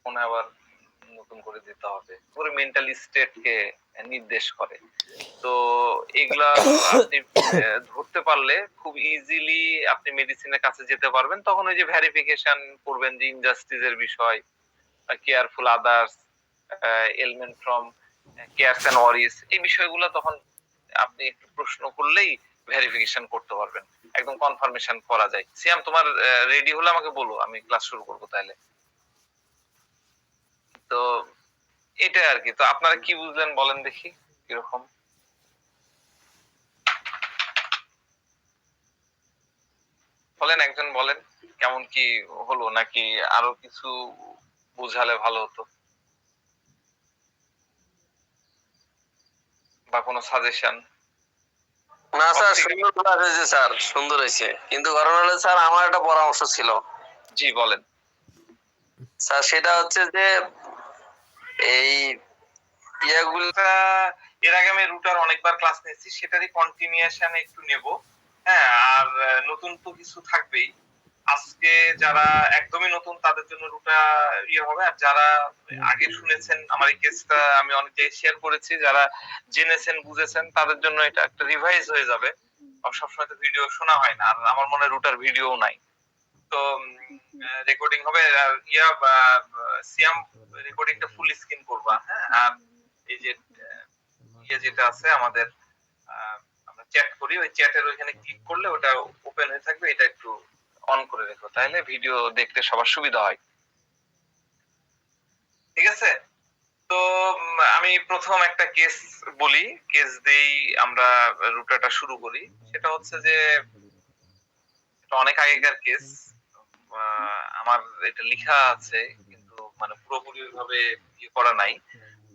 মনে আবার নতুন করে দিতে হবে। পুরো মেন্টাল স্টেটকে নির্দেশ করে। তো এগুলা আপনি ধরতে পারলে খুব ইজিলি আপনি মেডিসিনের কাছে যেতে পারবেন। তখন ওই যে ভেরিফিকেশন করবেন যে ইনজাস্টিস এর বিষয়, careful others, element from cares and worries, এই বিষয়গুলো তখন আপনি একটু প্রশ্ন করলেই ভেরিফিকেশন করতে পারবেন। একদম কনফার্মেশন করা যায়। সিয়াম, তোমার রেডি হলে আমাকে বলো, আমি ক্লাস শুরু করব তাহলে। তো এটা আর কি। তো আপনারা কি বুঝলেন বলেন দেখি, কিরকম? বলেন, একজন বলেন কেমন কি হলো, নাকি আরো কিছু বুঝালে ভালো হতো, বা কোনো সাজেশন? না স্যার, সুন্দর ক্লাস হয়েছে স্যার, সুন্দর হয়েছে। কিন্তু ঘটনা হলো স্যার, আমার একটা পরামর্শ ছিল। জি বলেন। স্যার সেটা হচ্ছে যে এই ইয়াগুলো এর আগে আমি রুটার অনেকবার ক্লাস নিয়েছি, সেটারই কন্টিনিউশন একটু নেব। হ্যাঁ, আর নতুন তো কিছু থাকবেই। আজকে যারা একদমই নতুন তাদের জন্য রুটা হবে, আর যারা আগে শুনেছেন আমার এই কেসটা আমি অনেক জায়গায় শেয়ার করেছি, যারা জেনেছেন বুঝেছেন তাদের জন্য এটা একটা রিভাইজ হয়ে যাবে। সবসময় তো ভিডিও শোনা হয় না, আর আমার মনে হয় রুটার ভিডিও নাই। তো রেকর্ডিং হবে। সিয়াম, রেকর্ডিংটা ফুল স্ক্রিন করবা, হ্যাঁ? আর এই যে যেটা আছে আমাদের, আমরা চ্যাট করি, ওই চ্যাটের ওইখানে ক্লিক করলে ওটা ওপেন হয়ে থাকবে, এটা একটু অন করে রেখো, তাহলে ভিডিও দেখতে সবার সুবিধা হয়। ঠিক আছে? তো আমি প্রথম একটা কেস বলি, কেস দেই, আমরা রুটাটা শুরু করি। সেটা হচ্ছে যে এটা অনেক আগেকার কেস। আমার এটা লিখা আছে, কিন্তু মানে পুরোপুরি ভাবে ইয়ে করা নাই।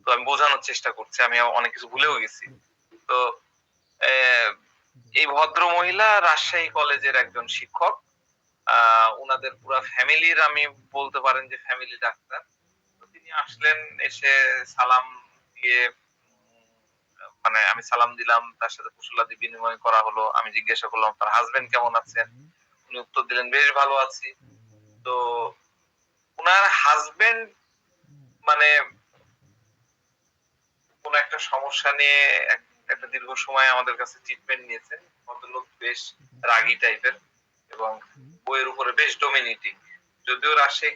তো আমি বোঝানোর চেষ্টা করছি, আমি অনেক কিছু ভুলেও গেছি। তো এই ভদ্র মহিলা রাজশাহী কলেজের একজন শিক্ষক। উনাদের পুরো ফ্যামিলির, আমি বলতে পারেন যে ফ্যামিলি ডাক্তার। তো তিনি আসলেন, এসে সালাম দিয়ে, মানে আমি সালাম দিলাম, তার সাথে কুশলাদি বিনিময় করা হলো। আমি জিজ্ঞাসা করলাম তার হাজবেন্ড কেমন আছেন, উনি উত্তর দিলেন বেশ ভালো আছি। তো উনার হাজবেন্ড মানে কোন একটা সমস্যা নিয়ে একটা দীর্ঘ সময় আমাদের কাছে ট্রিটমেন্ট নিয়েছেন। ভদ্রলোক বেশ রাগী টাইপের এবং বইয়ের উপরে বেশ ডোমিনেটিং। যদিও রাজশাহী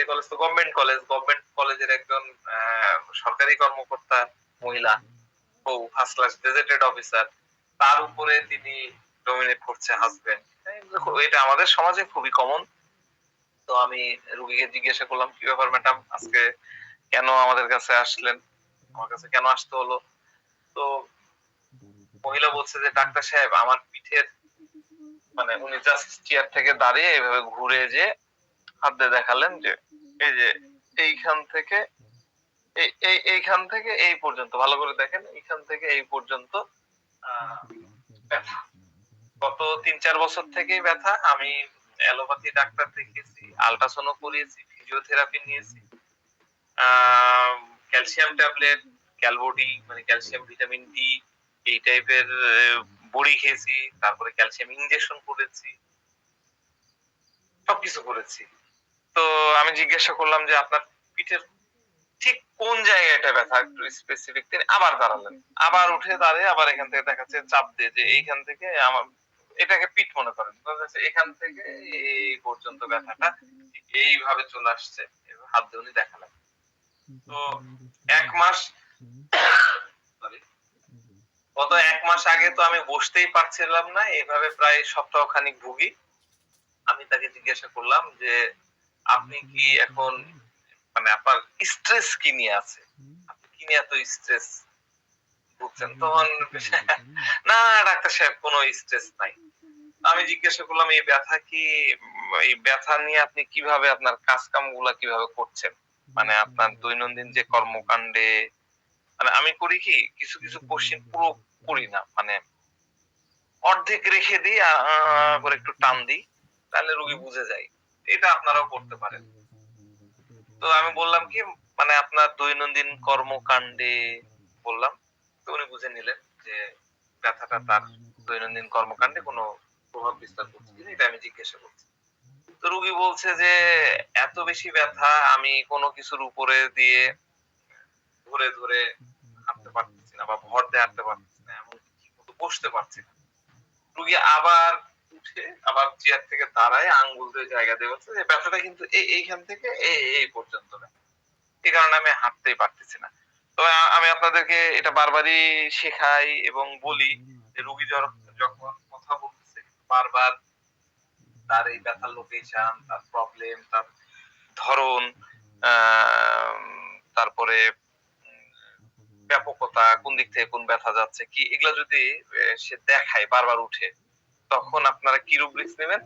কলেজ তো গভর্নমেন্ট কলেজের একজন সরকারি কর্মকর্তা মহিলা, বউ, ফার্স্ট ক্লাস গেজেটেড অফিসার, তার উপরে তিনি ডমিনেট করছে হাজবেন্ড। এটা আমাদের সমাজে খুবই কমন। তো আমি রুগীকে জিজ্ঞাসা করলাম, কি ব্যাপার ম্যাডাম, আজকে কেন আমাদের কাছে আসলেন, আমার কাছে কেন আসতে হলো? তো মহিলা বলছে যে ডাক্তার সাহেব, আমার পিঠের, মানে উনি জাস্ট চেয়ার থেকে দাঁড়িয়ে এভাবে ঘুরে যে হাত দিয়ে দেখালেন যে এই যে এইখান থেকে এইখান থেকে এই পর্যন্ত, ভালো করে দেখেন, এইখান থেকে এই পর্যন্ত ব্যথা। গত ৩-৪ বছর থেকেই ব্যথা। আমি অ্যালোপ্যাথি ডাক্তার দেখিয়েছি, আল্ট্রাসাউন্ড করিয়েছি, ফিজিওথেরাপি নিয়েছি, ক্যালসিয়াম ট্যাবলেট, ক্যালবডি মানে ক্যালসিয়াম ভিটামিন ডি, এই টাইপের বড়ি খেয়েছি, তারপরে ক্যালসিয়াম ইনজেকশন করেছি, সবকিছু করেছি। তো আমি জিজ্ঞাসা করলাম যে আপনার পিঠের ঠিক কোন জায়গাটা ব্যথা, একটু স্পেসিফিক। তিনি আবার দাঁড়ালেন, আবার উঠে দাঁড়িয়ে আবার এখান থেকে দেখাচ্ছে চাপ দিয়ে যে এইখান থেকে আমার, এটাকে পিঠ মনে করেন, এখান থেকে এই পর্যন্ত ব্যথাটা এইভাবে চলে আসছে, হাত দিয়ে উনি দেখালেন। তো 1 মাস, সরি, গত 1 মাস আগে তো আমি বসতেই পারছিলাম না, এভাবে প্রায় সপ্তাহখানিক ভুগি। আমি তাকে জিজ্ঞাসা করলাম যে আপনি কি এখন, মানে আপনার স্ট্রেস কি নিয়ে আছে, আপনি কি নিয়ে এত স্ট্রেস ভুগছেন? তখন না ডাক্তার সাহেব, কোনো স্ট্রেস নাই। আমি জিজ্ঞাসা করলাম এই ব্যথা কি, এই ব্যথা নিয়ে আপনি কিভাবে আপনার কাজ কাম গুলা কিভাবে করছেন, মানে আপনার দৈনন্দিন যে কর্মকাণ্ডে, মানে আমি করি কি কিছু কিছু কোশ্চেন পুরো করি না, মানে অর্ধেক রেখে দিই, করে একটু টান দিই, তাহলে রোগী বুঝে যায়। এটা আপনারাও করতে পারেন। তো আমি বললাম কি, মানে আপনার দৈনন্দিন কর্মকাণ্ডে বললাম। তো উনি বুঝে নিলেন যে ব্যথাটা তার দৈনন্দিন কর্মকাণ্ডে কোনো প্রভাব বিস্তার করছে কিনা, এটা আমি জিজ্ঞাসা করছি। তো রুগী বলছে যে এত বেশি ব্যথা, আমি কোনো কিছুর উপরে দিয়ে ধরে ধরে হাঁটতে পারতেছি না বা ভর দিয়ে হাঁটতে পারতেছি না, এমনকি ঠিকমতো বসতে পারছি না। রুগী আবার উঠে আবার চেয়ার থেকে দাঁড়ায় আঙ্গুল দিয়ে জায়গা দিয়ে বলছে যে ব্যথাটা কিন্তু এইখান থেকে এই পর্যন্ত ব্যথা। এই কারণে আমি হাঁটতেই পারতেছি না। তো আমি আপনাদেরকে এটা বারবারই শেখাই এবং বলি যে রুগী যখন কথা বলতেছে বারবার তার এই ব্যথার লোকেশন, তার প্রবলেম, তার ধরন, আম তারপরে ব্যাপকতা, কোন দিক থেকে কোন ব্যথা যাচ্ছে কি, এগুলা যদি সে দেখায় বারবার উঠে, তখন আপনারা কি রুব্রিক্স নেবেন?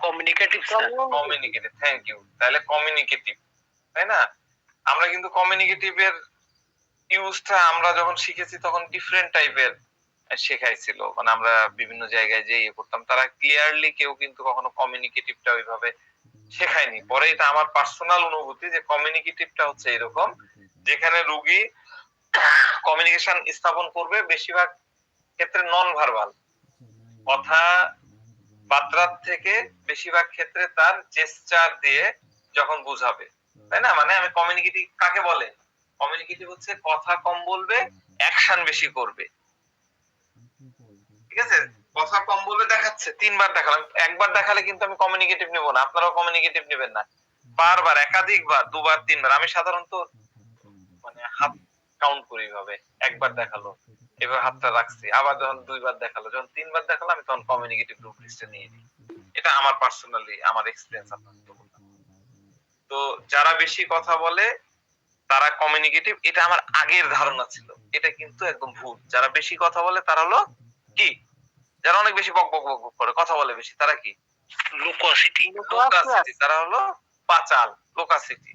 Communicative sir. Communicative. Thank you. তাহলে কমিউনিকেটিভ, তাই না? আমরা কিন্তু কমিউনিকেটিভ এর ইউজটা আমরা যখন শিখেছি তখন ডিফারেন্ট টাইপের শেখাইছিল। মানে আমরা বিভিন্ন জায়গায় যেয়ে ইয়ে করতাম। তারা ক্লিয়ারলি কেউ কিন্তু কখনো কমিউনিকেটিভটা ওইভাবে শেখায়নি। পরে এটা আমার পার্সোনাল অনুভূতি যে কমিউনিকেটিভটা হচ্ছে এরকম, যেখানে রুগী কমিউনিকেশন স্থাপন করবে বেশিরভাগ ক্ষেত্রে নন ভার্বাল কথা বার্তার থেকে বেশিরভাগ ক্ষেত্রে তার জেস্চার দিয়ে যখন বুঝাবে, তাই না? মানে আমি কমিউনিকেটিভ কাকে বলে? কমিউনিকেটিভ হচ্ছে কথা কম বলবে, অ্যাকশন বেশি করবে। ঠিক আছে? কথা কম বলবে, দেখাচ্ছে ৩ বার দেখালাম, একবার দেখালে কিন্তু আমি কমিউনিকেটিভ নেব না, আপনারাও কমিউনিকেটিভ নেবেন না। বারবার, একাধিকবার, ২ বার ৩ বার। আমি সাধারণত মানে হাত কাউন্ট করি এভাবে। একবার দেখালো, এভাবে হাতটা রাখছি। আবার যখন ২ বার দেখালো, যখন ৩ বার দেখালো আমি তখন কমিউনিকেটিভ রুব্রিক্সটা নিয়ে নিই। এটা আমার পার্সোনালি আমার এক্সপেরিয়েন্স আপনাকে বললাম। তো যারা বেশি কথা বলে তারা কমিউনিকেটিভ, এটা আমার আগের ধারণা ছিল। এটা কিন্তু একদম ভুল। যারা বেশি কথা বলে তারা হলো কি? যারা অনেক বেশি বক বক বক বক করে কথা বলে বেশি, তারা কি? লুকোসিটি। লোকাসিটি। তারা হলো পাচাল, লোকাসিটি।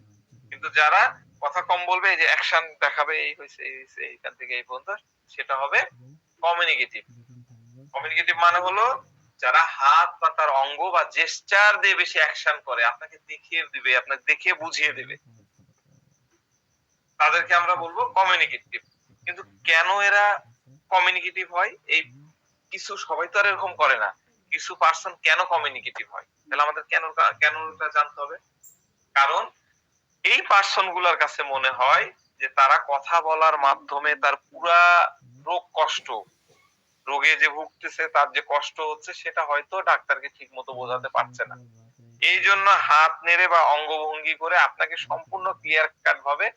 কিন্তু যারা কথা কম বলবে, এই যে অ্যাকশন দেখাবে, এই হইছে এই হইছে এইখান থেকে এই পর্যন্ত, সেটা হবে কমিউনিকেটিভ। কমিউনিকেটিভ মানে হলো যারা হাত বা তার অঙ্গ বা জেস্চার দিয়ে বেশি অ্যাকশন করে, আপনাকে দেখিয়ে দিবে, আপনাকে দেখিয়ে বুঝিয়ে দিবে, তাদেরকে আমরা বলবো কমিউনিকেটিভ। কিন্তু কেন এরা কমিউনিকেটিভ হয়? এই কিছু, সবাই তো আর এরকম করে না। কিছু পার্সন কেন কমিউনিকেটিভ হয়? তাহলে আমাদের কেনটা জানতে হবে। কারণ এই পার্সন গুলার কাছে মনে হয় যে তারা কথা বলার মাধ্যমে তার পুরা রোগ কষ্ট, রোগে যে ভুগতেছে তার যে কষ্ট হচ্ছে সেটা হয়তো ডাক্তারকে ঠিক মতো বোঝাতে পারছে না। এই জন্য হাত নেড়ে বা অঙ্গভঙ্গি করে আপনাকে সম্পূর্ণ ক্লিয়ার কাট ভাবে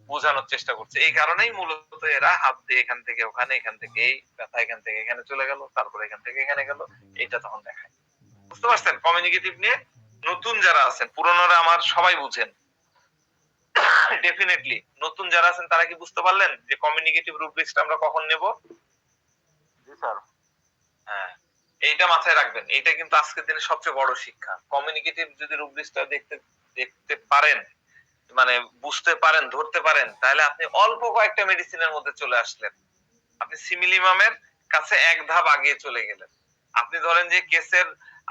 বোঝানোর চেষ্টা করছে। এই কারণেই মূলত এরা হাত দিয়ে এখান থেকে ওখানে, এখান থেকে এই ব্যথা এখান থেকে এখানে চলে গেল, তারপর এখান থেকে এখানে গেল, এইটা তখন দেখায়। বুঝতে পারছেন? কমিউনিকেটিভ নিয়ে নতুন যারা আছেন, পুরনোরা আমার সবাই বুঝেন ডেফিনেটলি। নতুন যারা আছেন তারা কি বুঝতে পারলেন যে কমিউনিকেটিভ রুব্রিক্সটা আমরা কখন নেব? জি স্যার। হ্যাঁ, এইটা মাথায় রাখবেন। এটা কিন্তু আজকের দিনে সবচেয়ে বড় শিক্ষা। কমিউনিকেটিভ যদি রুব্রিক্সটা দেখতে পারেন, মানে বুঝতে পারেন, ধরতে পারেন, তাহলে আপনি অল্প কয়েকটা মেডিসিনের মধ্যে চলে আসলেন। আপনি সিমিলিমামের কাছে এক ধাপ আগিয়ে চলে গেলেন। আপনি ধরেন যে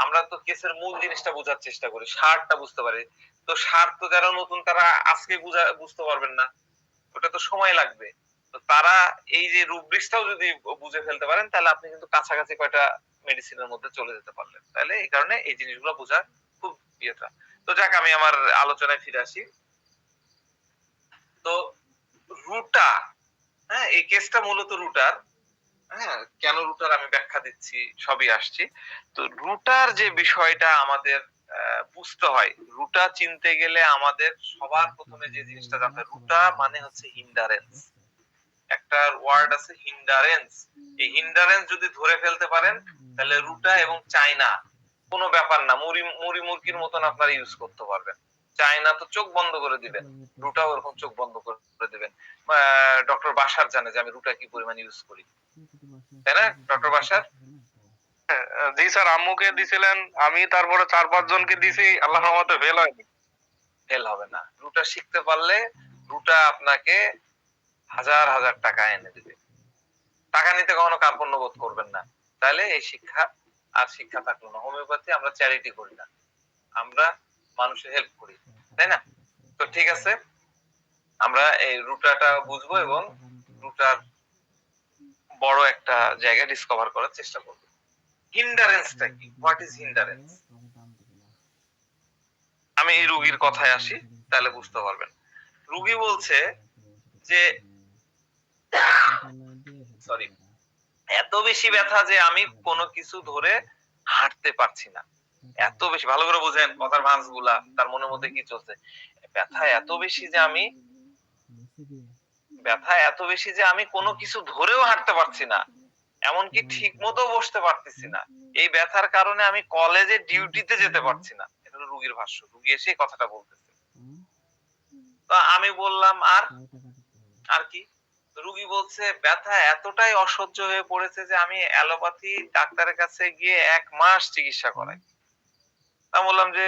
আমরা তো কেসের মূল জিনিসটা বোঝার চেষ্টা করি, সারটা বুঝতে পারি। তো সার তো যারা নতুন তারা আজকে বুঝতে পারবেন না, ওটা তো সময় লাগবে। তো তারা এই যে রুব্রিক্সটাও যদি বুঝে ফেলতে পারেন, তাহলে আপনি কিন্তু কাছাকাছি কয়টা মেডিসিনের মধ্যে চলে যেতে পারলেন। তাহলে এই কারণে এই জিনিসগুলো বোঝা খুব ইয়েটা। তো যাক, আমি আমার আলোচনায় ফিরে আসি। তো রুটা, হ্যাঁ, এই কেসটা মূলত রুটার। হ্যাঁ, কেন রুটার আমি ব্যাখ্যা দিচ্ছি, সবই আসছি। তো রুটার যে বিষয়টা আমাদের বুঝতে হয়, রুটা চিনতে গেলে আমাদের সবার প্রথমে যে জিনিসটা জানতে হয়, রুটা মানে হচ্ছে হিন্ডারেন্স। একটা ওয়ার্ড আছে হিন্ডারেন্স। এই হিন্ডারেন্স যদি ধরে ফেলতে পারেন, তাহলে রুটা এবং চায়না কোনো ব্যাপার না, মুড়ি মুরগির মতন আপনারা ইউজ করতে পারবেন। চায়না তো চোখ বন্ধ করে দিবেন, রুটাও এরকম চোখ বন্ধ করে দিবেন। ডক্টর বাসার জানে যে আমি রুটা কি পরিমাণ ইউজ করি, তাই না ডক্টর বাসার? জি স্যার, আম্মুকে দিছিলেন, আমি তারপরে ৪-৫ জনকে দিছি, আল্লাহর রহমতে ফেল হয়নি। ফেল হবে না। রুটা শিখতে পারলে রুটা আপনাকে হাজার হাজার টাকা এনে দিবে। টাকা নিতে কখনো কার্পণ্য বোধ করবেন না। তাহলে এই শিক্ষা আর শিক্ষা থাকলো না। হোমিওপ্যাথি আমরা চ্যারিটি করি না, আমরা মানুষের হেল্প করি, তাই না? তো ঠিক আছে, আমরা এই রুটাটা বুঝবো এবং রুটার বড় একটা জায়গা ডিসকভার করার চেষ্টা করব। হিন্ডারেন্সটা কি? What is hindrance? এই রুগীর কথায় আসি, তাহলে বুঝতে পারবেন। রুগী বলছে যে সরি, এত বেশি ব্যথা যে আমি কোনো কিছু ধরে হাঁটতে পারছি না। এত বেশি, ভালো করে বুঝেন কথার ভাঁজগুলা, তার মনের মধ্যে কি চলছে। ব্যথা এত বেশি যে আমি ব্যথা এত বেশি যে আমি কোনো কিছু ধরেও হাঁটতে পারছি না। এমনকি ঠিকমতো বসতে পারতেছি না। এই ব্যথার কারণে আমি কলেজে ডিউটিতে যেতে পারছি না। এটা হলো রুগীর ভাষ্য। রুগী এসে এই কথাটা বলতেছে। তো আমি বললাম আর কি? রুগী বলছে ব্যথা এতটাই অসহ্য হয়ে পড়েছে যে আমি অ্যালোপ্যাথি ডাক্তারের কাছে গিয়ে ১ মাস চিকিৎসা করাই। আমি বললাম যে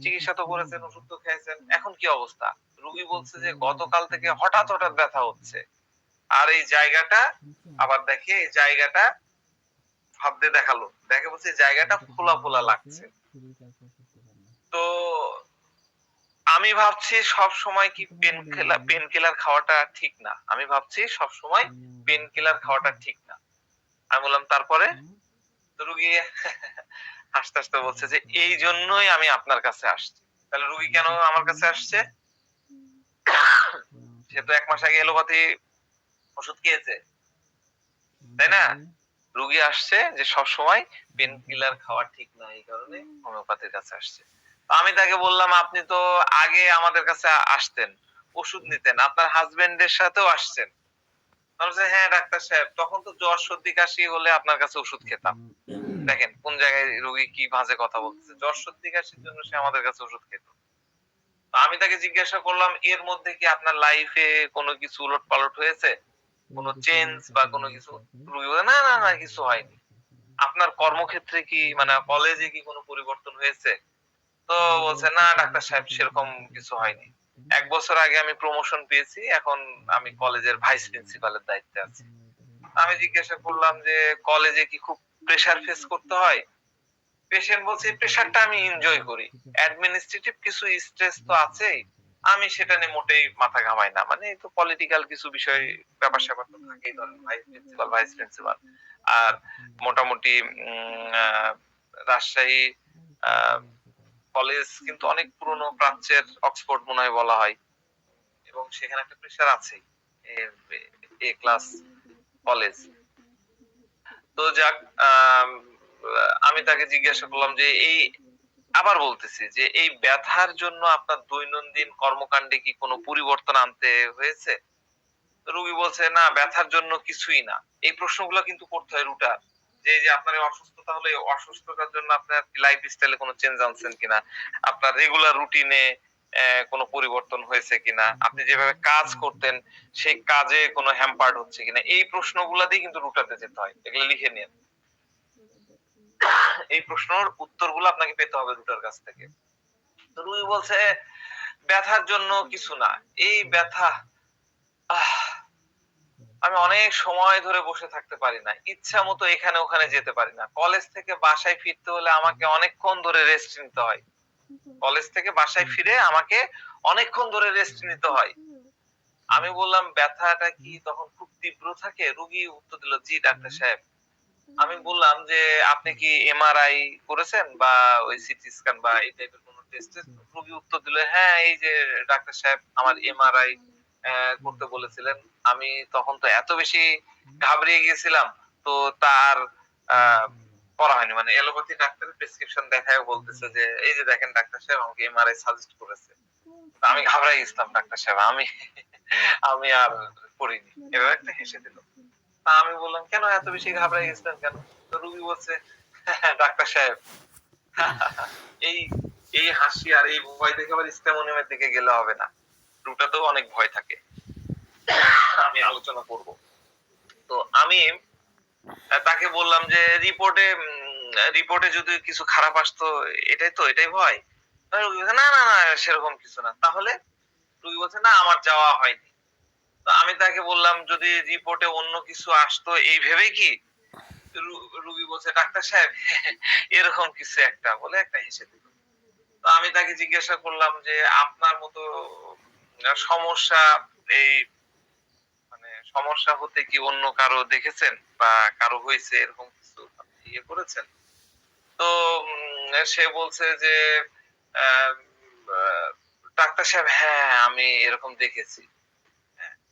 চিকিৎসা তো করেছেন, ওষুধ তো খেয়েছেন। এখন কি অবস্থা? রুগী বলছে যে গতকাল থেকে হঠাৎ ব্যথা হচ্ছে। আর এই জায়গাটা আবার দেখে এই জায়গাটা হাত দিয়ে দেখালো। দেখে বলছে এই জায়গাটা ফোলা লাগছে। তো আমি ভাবছি সবসময় কি পেন কিলার খাওয়াটা ঠিক না। আমি ভাবছি সবসময় পেন কিলার খাওয়াটা ঠিক না। আমি বললাম তারপরে? তো রুগী হাসতে বলছে যে এইজন্যই আমি আপনার কাছে আসছি। তাহলে রুগী কেন আমার কাছে আসছে? সে তো ১ মাস আগে এলোপ্যাথি ওষুধ খেয়েছে। তাই না? রুগী আসছে যে সবসময় পেন কিলার খাওয়া ঠিক না, এই কারণে হোমিওপ্যাথির কাছে আসছে। তো আমি তাকে বললাম আপনি তো আগে আমাদের কাছে আসতেন, ওষুধ নিতেন, আপনার হাজবেন্ডের সাথেও আসছেন। বলছে হ্যাঁ ডাক্তার সাহেব, তখন তো জ্বর সর্দি কাশি হলে আপনার কাছে ওষুধ খেতাম। দেখেন কোন জায়গায় রোগী কি বাজে কথা বলতেছে। জ্বর সর্দি কাশির জন্য সে আমাদের কাছে ওষুধ খেত। তো আমি তাকে জিজ্ঞাসা করলাম এর মধ্যে কি আপনার লাইফে কোনো কিছু উলটপালট হয়েছে? কোনো চেঞ্জ বা কোনো কিছু? রোগী বলে না কিছু হয়নি। আপনার কর্মক্ষেত্রে কি মানে কলেজে কি কোনো পরিবর্তন হয়েছে? তো বলছে না ডাক্তার সাহেব সেরকম কিছু হয়নি। ১ বছর আগে আমি প্রমোশন পেয়েছি, এখন আমি কলেজের ভাইস প্রিন্সিপালের দায়িত্বে আছি। আমি জিজ্ঞাসা করলাম যে কলেজে কি খুব প্রেশার ফেস করতে হয়? পেশেন্ট বলছে এই প্রেশারটা আমি এনজয় করি। অ্যাডমিনিস্ট্রেটিভ কিছু স্ট্রেস তো আছেই। আমি সেটা নিয়ে মোটেই মাথা ঘামাই না। মানে এই তো পলিটিক্যাল কিছু বিষয় ব্যাপার-স্যাপার তো থাকেই, ধরেন ভাইস প্রিন্সিপাল। আর মোটামুটি রাজশাহী আ কলেজ কিন্তু অনেক পুরনো প্রাচ্যের অক্সফোর্ড মনে হয় বলা হয়। এবং সেখানে একটা প্রেশার আছেই। এ এ ক্লাস কলেজ। তো যাক, আমি তাকে জিজ্ঞাসা করলাম যে এই আবার বলতেছি যে এই ব্যথার জন্য আপনার দৈনন্দিন কর্মকাণ্ডে কি কোনো পরিবর্তন আনতে হয়েছে? তো রোগী বলছে না ব্যথার জন্য কিছুই না। এই প্রশ্নগুলো কিন্তু করতে হয় রুটার। যে এই যে আপনার এই অসুস্থতা হলো, এই অসুস্থতার জন্য আপনার লাইফ স্টাইলে কোনো চেঞ্জ আনছেন কিনা? আপনার রেগুলার রুটিনে কোনো পরিবর্তন হয়েছে কিনা? আপনি যেভাবে কাজ করতেন সেই কাজে কোনো হ্যাম্পার্ড হচ্ছে কিনা? এই প্রশ্নগুলা দিয়ে কিন্তু রুটাতে যেতে হয়। এগুলো লিখে নিন। এই প্রশ্নের উত্তরগুলো আপনাকে পেতে হবে রুটার কাছ থেকে। তো রুগী বলছে ব্যথার জন্য কিছু না। এই ব্যথা আহ আমি অনেক সময় ধরে বসে থাকতে পারি না। ইচ্ছা মতো এখানে ওখানে যেতে পারি না। কলেজ থেকে বাসায় ফিরতে হলে আমাকে অনেকক্ষণ ধরে রেস্ট নিতে হয়। কলেজ থেকে বাসায় ফিরে আমাকে অনেকক্ষণ ধরে রেস্ট নিতে হয়। আমি বললাম ব্যথাটা কি তখন খুব তীব্র থাকে? রুগী উত্তর দিল জি ডাক্তার সাহেব। আমি বললাম যে আপনি কি এমআরআই করেছেন বা ওই সিটি স্ক্যান বা এই টাইপের কোন টেস্ট? রোগী উত্তর দিল হ্যাঁ এই যে ডাক্তার সাহেব আমার এমআরআই করতে বলেছিলেন। আমি তখন তো এত বেশি ঘাবড়িয়ে গিয়েছিলাম, তো তার করা হয়নি। মানে এলোপ্যাথি ডাক্তারের প্রেসক্রিপশন দেখায় বলতেছে যে এই যে দেখেন ডাক্তার সাহেব আমাকে এমআরআই সাজেস্ট করেছে। তো আমি ঘাবড়াই গেছিলাম ডাক্তার সাহেব, আমি আমি আর করিনি। এভাবে একটা হেসে দিল। তা আমি বললাম কেন এত বেশি ঘাবড়ায় গেছিলেন কেন? তো রুগী বলছে ডাক্তার সাহেব এই এই হাসি আর এই ভয় দেখে আবার স্টেমোনিয়ামের দিকে গেলে হবে না। রুটাতেও অনেক ভয় থাকে। আমি আলোচনা করব। তো আমি তাকে বললাম যে রিপোর্টে যদি কিছু খারাপ আসতো এটাই ভয়। রুগী বলছে না সেরকম কিছু না। তাহলে? রুগী বলছে না আমার যাওয়া হয়নি। তো আমি তাকে বললাম যদি রিপোর্টে অন্য কিছু আসতো এই ভেবে কি? রুগী বলছে ডাক্তার সাহেব এরকম কিছু একটা বলে একটা হেসে দিল। তো আমি তাকে জিজ্ঞাসা করলাম যে আপনার মতো সমস্যা এই মানে সমস্যা হতে কি অন্য কারো দেখেছেন বা কারো হয়েছে এরকম কিছু আপনি করেছেন? তো সে বলছে যে আহ, ডাক্তার সাহেব হ্যাঁ আমি এরকম দেখেছি।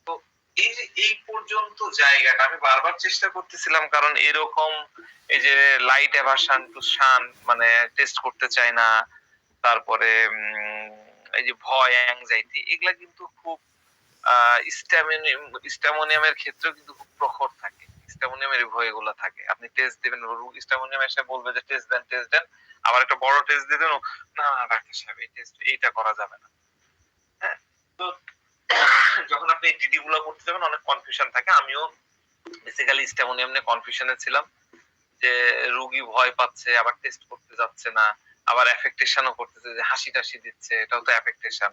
তো এই যে এই পর্যন্ত জায়গাটা আমি বারবার চেষ্টা করতেছিলাম, কারণ এরকম এই যে লাইট অ্যাভারশন টু সান মানে টেস্ট করতে চায় না, তারপরে এই যে ভয় অ্যাংজাইটি এগুলা কিন্তু খুব স্ট্যামোনিয়ামের ক্ষেত্রেও কিন্তু খুব প্রখর থাকে। স্ট্যামোনিয়ামের এই ভয়গুলো থাকে। আপনি টেস্ট দিবেন, স্ট্যামোনিয়াম এসে বলবে যে টেস্ট দেন। আবার একটা বড় টেস্ট দিয়ে দেন, না না ডাক্তার সাহেব এই টেস্ট এইটা করা যাবে না। হ্যাঁ? তো যখন আপনি এই ডিডি গুলো করতে যাবেন অনেক কনফিউশন থাকে। আমিও বেসিক্যালি স্ট্যামোনিয়াম নিয়ে কনফিউশনে ছিলাম যে রোগী ভয় পাচ্ছে, আবার টেস্ট করতে যাচ্ছে না, আবার অ্যাফেক্টেশনও করতেছে যে হাসি টাসি দিচ্ছে, এটাও তো অ্যাফেক্টেশন।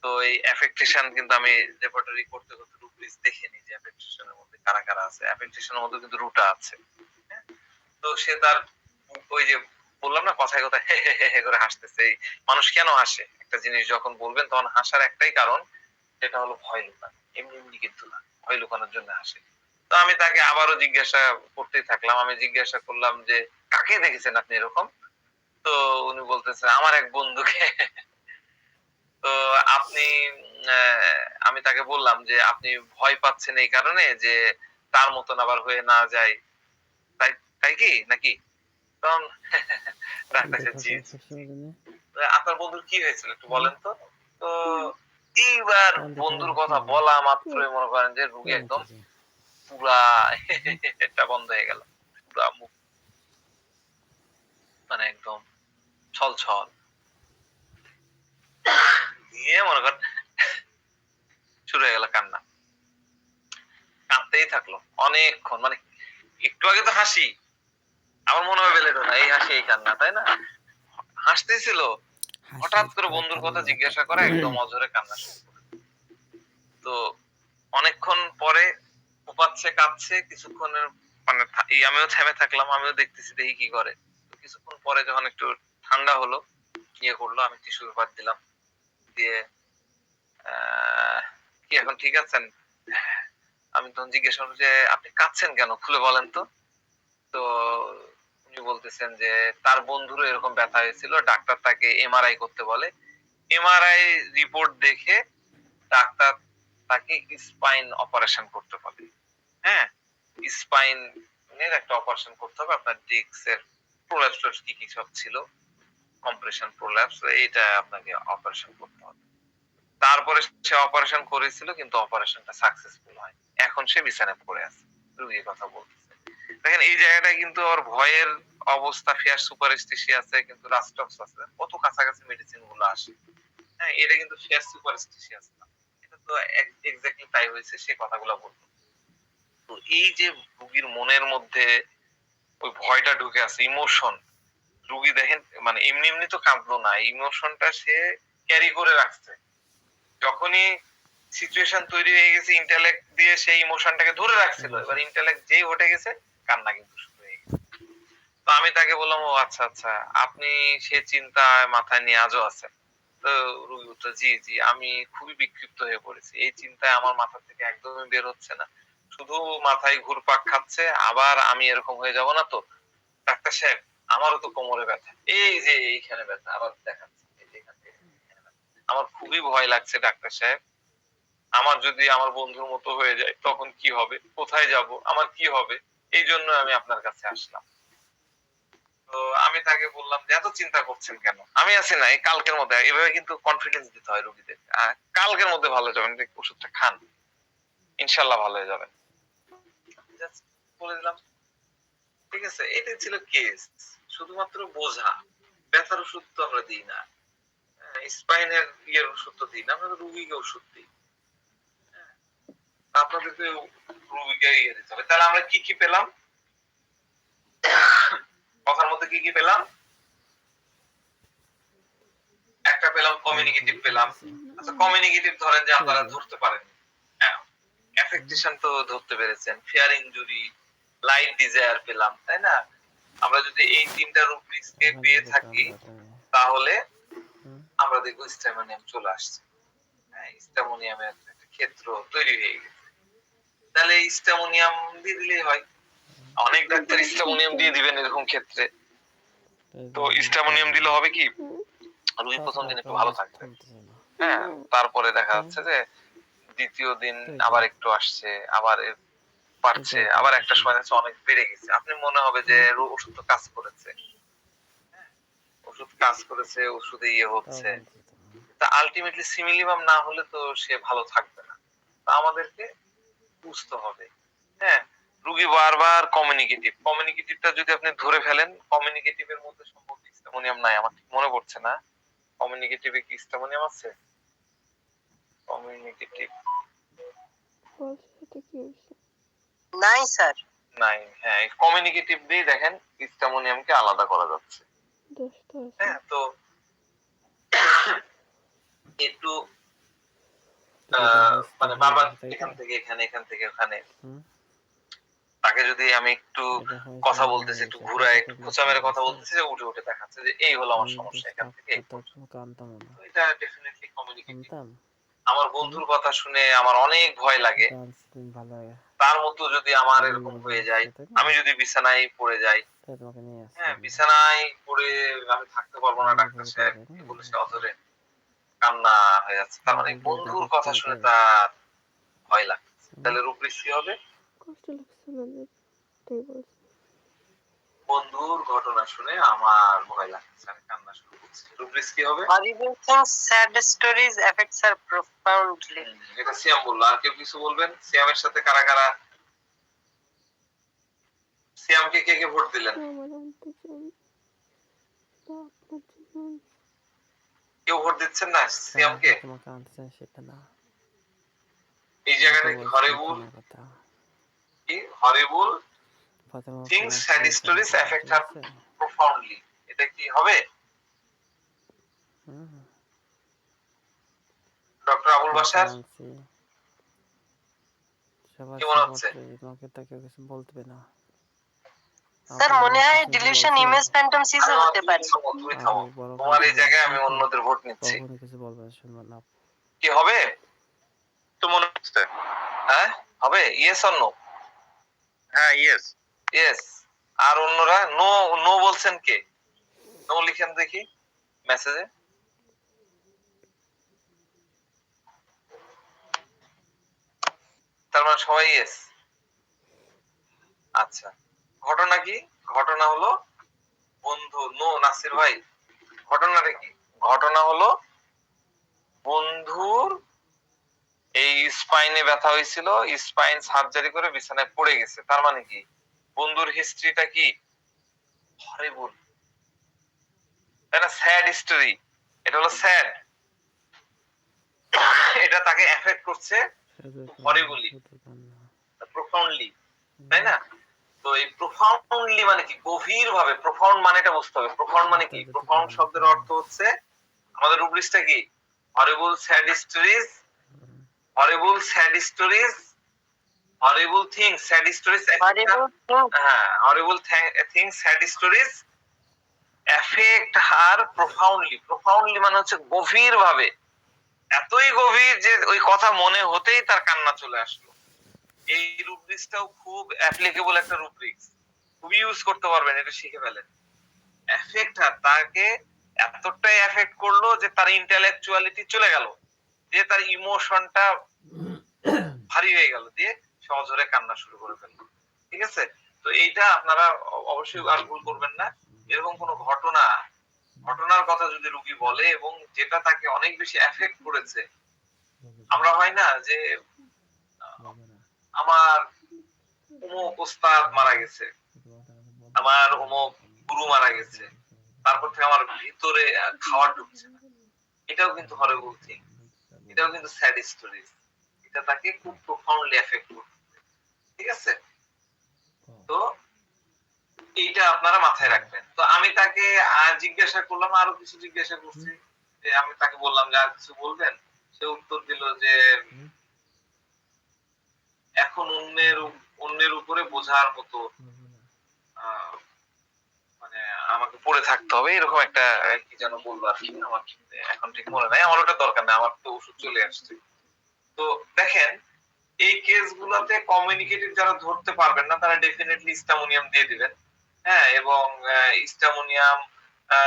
তো এই অ্যাফেক্টেশন কিন্তু আমি রেপার্টরি করতে করতে রুট দেখিনি যে অ্যাফেক্টেশনের মধ্যে কারা কারা আছে। অ্যাফেক্টেশনের মধ্যে কিন্তু রুটা আছে। হ্যাঁ? তো সে তার ওই যে বললাম না কথায় কথায় হে হে হে হে করে হাসতেছে। এই মানুষ কেন হাসে? একটা জিনিস যখন বলবেন তখন হাসার একটাই কারণ, সেটা হলো ভয় লুকানো। এমনি এমনি কিন্তু না, ভয় লুকানোর জন্য হাসে। তো আমি তাকে আবারও জিজ্ঞাসা করতেই থাকলাম। আমি জিজ্ঞাসা করলাম যে কাকে দেখেছেন আপনি এরকম? তো উনি বলতেছে আমার এক বন্ধুকে। তো আপনি আমি তাকে বললাম যে আপনি ভয় পাচ্ছেন এই কারণে যে তার মতন আবার হয়ে না যায়, তাই তাই কি নাকি? তখন ডাক্তার সাহেব, জি জি জি। আপনার বন্ধুর কি হয়েছিল একটু বলেন তো? তো এইবার বন্ধুর কথা বলা মাত্রই মনে করেন যে রুগী একদম পুরা এটা বন্ধ হয়ে গেল। পুরা মুখ মানে একদম ছলছল দিয়ে মনে করেন শুরু হয়ে গেল কান্না। কাঁদতেই থাকলো অনেকক্ষণ, মানে একটু আগে তো হাসি, আমার মনে হয় বেলেট না এই হাসি এই কান্না, তাই না? হাসতেছিল, হঠাৎ করে বন্ধুর কথা জিজ্ঞাসা করে একদম অঝরে কান্না শুরু করে। তো অনেকক্ষণ পরে ফুপাচ্ছে কাঁদছে, কিছুক্ষণের মানে আমিও থেমে থাকলাম, আমিও দেখতেছি দেখি কি করে। তো কিছুক্ষণ পরে যখন একটু ঠান্ডা হলো, ইয়ে করলো, আমি টিস্যু পেপার দিলাম, দিয়ে কি এখন ঠিক আছেন? হ্যাঁ। আমি তখন জিজ্ঞেস করলাম যে আপনি কাঁদছেন কেন খুলে বলেন তো। তো উনি বলতেছেন যে তার বন্ধুরও এরকম ব্যথা হয়েছিল, ডাক্তার তাকে এমআরআই করতে বলে। এমআরআই রিপোর্ট দেখে ডাক্তার তাকে স্পাইন অপারেশন করতে বলে। হ্যাঁ, স্পাইন এর একটা অপারেশন করতে হবে, আপনার ডিস্ক এর প্রোল্যাপস কি কি সব ছিল, কম্প্রেশন প্রোল্যাপস, এটা আপনাকে অপারেশন করতে হবে। তারপরে সে অপারেশন করেছিল কিন্তু অপারেশনটা সাকসেসফুল হয়। এখন সে বিছানায় পড়ে আছে, রোগীর কথা বলতেছে। দেখেন এই জায়গাটায় কিন্তু ওর ভয়ের অবস্থা, ফিয়ার সুপারস্টিশিয়াসে কিন্তু রাস্টক্স আছে, কত কাছাকাছি মেডিসিন গুলো আসে। হ্যাঁ, এটা কিন্তু ফিয়ার সুপারস্টিশিয়াস না, এটা তো এক্স্যাক্টলি তাই হয়েছে, সে কথাগুলো বলতো। তো এই যে রোগীর মনের মধ্যে ওই ভয়টা ঢুকে আছে, ইমোশন, রোগী দেখেন মানে এমনি এমনি তো কাঁদলো না, ইমোশনটা সে ক্যারি করে রাখছে। যখনই সিচুয়েশন তৈরি হয়ে গেছে, ইন্টেলেক্ট দিয়ে সেই ইমোশনটাকে ধরে রাখছিল, এবার ইন্টেলেক্ট যেই হটে গেছে কান্না কিন্তু শুরু হয়ে গেছে। তো আমি তাকে বললাম ও আচ্ছা আচ্ছা, আপনি সে চিন্তায় মাথায় নিয়ে আজও আছেন? তো রুগী উত্তর, জি জি আমি খুবই বিক্ষিপ্ত হয়ে পড়েছি, এই চিন্তায় আমার মাথা থেকে একদমই বের হচ্ছে না, শুধু মাথায় ঘুরপাক খাচ্ছে, আবার আমি এরকম হয়ে যাব না তো? ডাক্তার সাহেব আমারও তো কোমরে ব্যথা, এই যে এইখানে ব্যথা আবার দেখাচ্ছে, এই যে এখান থেকে এখানে ব্যথা। আমার খুবই ভয় লাগছে ডাক্তার সাহেব, আমার যদি আমার বন্ধুর মতো হয়ে যায় তখন কি হবে, কোথায় যাব, আমার কি হবে, এই জন্য আমি আপনার কাছে আসলাম। তো আমি তাকে বললাম যে এত চিন্তা করছেন কেন, আমি আছি না, এই কালকের মধ্যে, এভাবে কিন্তু কনফিডেন্স দিতে হয় রোগীদের, কালকের মধ্যে ভালো হয়ে যাবেন, ওষুধটা খান, ইনশাল্লাহ ভালো হয়ে যাবেন। জাস্ট বলে দিলাম, ঠিক আছে, এটাই ছিল কেস। শুধুমাত্র বোঝা, ব্যথার ওষুধ তো আমরা দিই না, স্পাইনের ইয়ের ওষুধ তো দিই না, আমরা তো রোগীকে ওষুধ দিই। আপনাদেরকে রোগীকে ইয়ে দিতে হবে। তাহলে আমরা কি কি পেলাম কথার মধ্যে, কি কি পেলাম? একটা পেলাম কমিউনিকেটিভ পেলাম। আচ্ছা কমিউনিকেটিভ ধরেন যে আপনারা ধরতে পারেন, অ্যাফেক্টেশন তো ধরতে পেরেছেন, ফিয়ার ইনজুরি, লাইট ডিজায়ার পেলাম, তাই না? আমরা যদি এই তিনটা রুব্রিক্সকে পেয়ে থাকি তাহলে আমরা দেখবো স্ট্যামোনিয়াম চলে আসছে। হ্যাঁ, স্ট্যামোনিয়ামের একটা ক্ষেত্র তৈরি হয়ে গেছে। তাহলে স্ট্যামোনিয়াম দিয়ে দিলেই হয়। অনেক ডাক্তার স্ট্যামোনিয়াম দিয়ে দিবেন এরকম ক্ষেত্রে। তো স্ট্যামোনিয়াম দিলে হবে কি, রোগী প্রথম দিন একটু ভালো থাকবে, হ্যাঁ, তারপরে দেখা যাচ্ছে যে দ্বিতীয় দিন আবার একটু আসছে, আবার বাড়ছে, আবার একটা সময় যাচ্ছে অনেক বেড়ে গেছে। আপনি মনে হবে যে ওষুধ তো কাজ করেছে, ওষুধ কাজ করেছে, ওষুধে হচ্ছে, তা আলটিমেটলি সিমিলিমাম না হলে তো সে ভালো থাকবে না। তা আমাদেরকে বুঝতে হবে। হ্যাঁ, রুগী বারবার কমিউনিকেটিভটা যদি আপনি ধরে ফেলেন, কমিউনিকেটিভের মধ্যে সম্ভবত হিস্টামোনিয়াম নাই, আমার ঠিক মনে পড়ছে না। কমিউনিকেটিভে কি হিস্টামোনিয়াম আছে? কমিউনিকেটিভ নাই স্যার। নাই। হ্যাঁ, কমিউনিকেটিভ দিয়ে দেখেন হিস্টামোনিয়ামকে আলাদা করা যাচ্ছে। হ্যাঁ, তো একটু মানে বারবার এখান থেকে এখানে, এখান থেকে ওখানে, তাকে যদি আমি একটু কথা বলতেছি, একটু ঘুরায়, একটু খোঁচা মেরে কথা বলতেছি, যে উঠে উঠে দেখাচ্ছে যে এই হলো আমার সমস্যা, এখান থেকে এই পর্যন্ত। তো এটা ডেফিনেটলি কমিউনিকেটিভ। আমার বন্ধুর কথা শুনে আমার অনেক ভয় লাগে, তার মতো যদি আমার এরকম হয়ে যায়, আমি যদি বিছানায় পড়ে যাই, হ্যাঁ, বিছানায় পড়ে আমি থাকতে পারবো না, ডাক্তার সাহেব কি বলেছে, অজরে কান্না হয়ে যাচ্ছে, তার মানে বন্ধুর কথা শুনে তার ভয় লাগছে, তাহলে রূপরেশ কি হবে? বন্ধুর ঘটনা শুনে আমার ভয় লাগছে, আমি কান্না শুরু করছি, রূপরেশ কি হবে? Horrible things, sad stories affects her profoundly. এটা সিয়াম বললো, আর কেউ কিছু বলবেন? সিয়ামের সাথে কারা কারা, সিয়ামকে কে কে ভোট দিলেন? কেউ ভোট দিচ্ছেন না সিয়ামকে? এই জায়গাটা কি হরিবুল, কি horrible things sad stories effect হার প্রফাউন্ডলি, এটা কি হবে? ডক্টর আবুল বাশার কি মনে হচ্ছে? স্যার মনে হয় ডিলিউশন ইমেজ ফ্যান্টম সিজও হতে পারে। তুমি থামো, তোমার এই জায়গায় আমি অন্যদের ভোট নিচ্ছি, কি হবে তো মনে হচ্ছে। হ্যাঁ হবে, ইয়েস অর নো? হ্যাঁ, ইয়েস। ইয়েস। আর অন্যরা নো? নো বলছেন কে? নো লিখেন দেখি মেসেজে। তার মানে সবাই ইয়েস। আচ্ছা, ঘটনা কি? ঘটনা হলো বন্ধু, নো নাসির ভাই, ঘটনাটা কি? ঘটনা হলো বন্ধুর এই স্পাইনে ব্যথা হয়েছিল, স্পাইন সার্জারি করে বিছানায় পড়ে গেছে, তার মানে কি বন্ধুর হিস্ট্রিটা কি? হরিবল, তাই না? স্যাড স্টোরি, এটা হলো স্যাড, এটা তাকে এফেক্ট করছে হরিবলি, প্রফাউন্ডলি, তাই না? তো এই প্রফাউন্ডলি মানে কি? গভীর ভাবে। প্রফাউন্ড মানেটা বুঝতে হবে, প্রফাউন্ড মানে কি? প্রফাউন্ড শব্দের অর্থ হচ্ছে, আমাদের রুব্রিক্সটা কি? হরিবল স্যাড স্টোরিজ, হরিবল স্যাড স্টোরিজ, হরিবল থিংস স্যাড স্টোরিজ, হ্যাঁ, হরিবল থিংস স্যাড স্টোরিজ এফেক্ট হার প্রফাউন্ডলি। প্রফাউন্ডলি মানে হচ্ছে গভীর ভাবে, এতই গভীর যে ওই কথা মনে হতেই তার কান্না চলে আসলো। এই রুব্রিক্সটাও খুব অ্যাপ্লিকেবল একটা রুব্রিক্স, খুবই ইউজ করতে পারবেন, এটা শিখে ফেলেন। এফেক্ট হার, তাকে এতটাই এফেক্ট করলো যে তার ইন্টেলেকচুয়ালিটি চলে গেল, যে তার ইমোশনটা ভারী হয়ে গেল, দিয়ে সে অঝরে কান্না শুরু করে ফেললো। ঠিক আছে? তো এইটা আপনারা অবশ্যই আর ভুল করবেন না। এরকম কোনো ঘটনার কথা যদি রোগী বলে এবং যেটা তাকে অনেক বেশি এফেক্ট করেছে, আমরা হয় না যে আমার অমুক ওস্তাদ মারা গেছে, আমার অমুক গুরু মারা গেছে, তারপর থেকে আমার ভিতরে খাওয়ার ঢুকছে না, এটাও কিন্তু হরিবল থিং, এটাও কিন্তু স্যাড স্টোরিজ, এটা তাকে খুব প্রফাউন্ডলি এফেক্ট করছে। ঠিক আছে? তো এইটা আপনারা মাথায় রাখবেন। তো আমি তাকে জিজ্ঞাসা করলাম, আরো কিছু জিজ্ঞাসা করছি, যে আমি তাকে বললাম যে আর কিছু বলবেন, সে উত্তর দিল যে এখন অন্যের উপরে বোঝার মতো মানে আমাকে পড়ে থাকতে হবে, এরকম একটা কি যেন বললো আর কি, আমার এখন ঠিক মনে নাই, আমার ওটা দরকার নেই, আমার তো ওষুধ চলে আসছে। তো দেখেন, এই কেসগুলোতে কমিউনিকেটিভ যারা ধরতে পারবেন না, তারা ডেফিনেটলি স্টামোনিয়াম দিয়ে দিবেন। হ্যাঁ, এবং স্টামোনিয়াম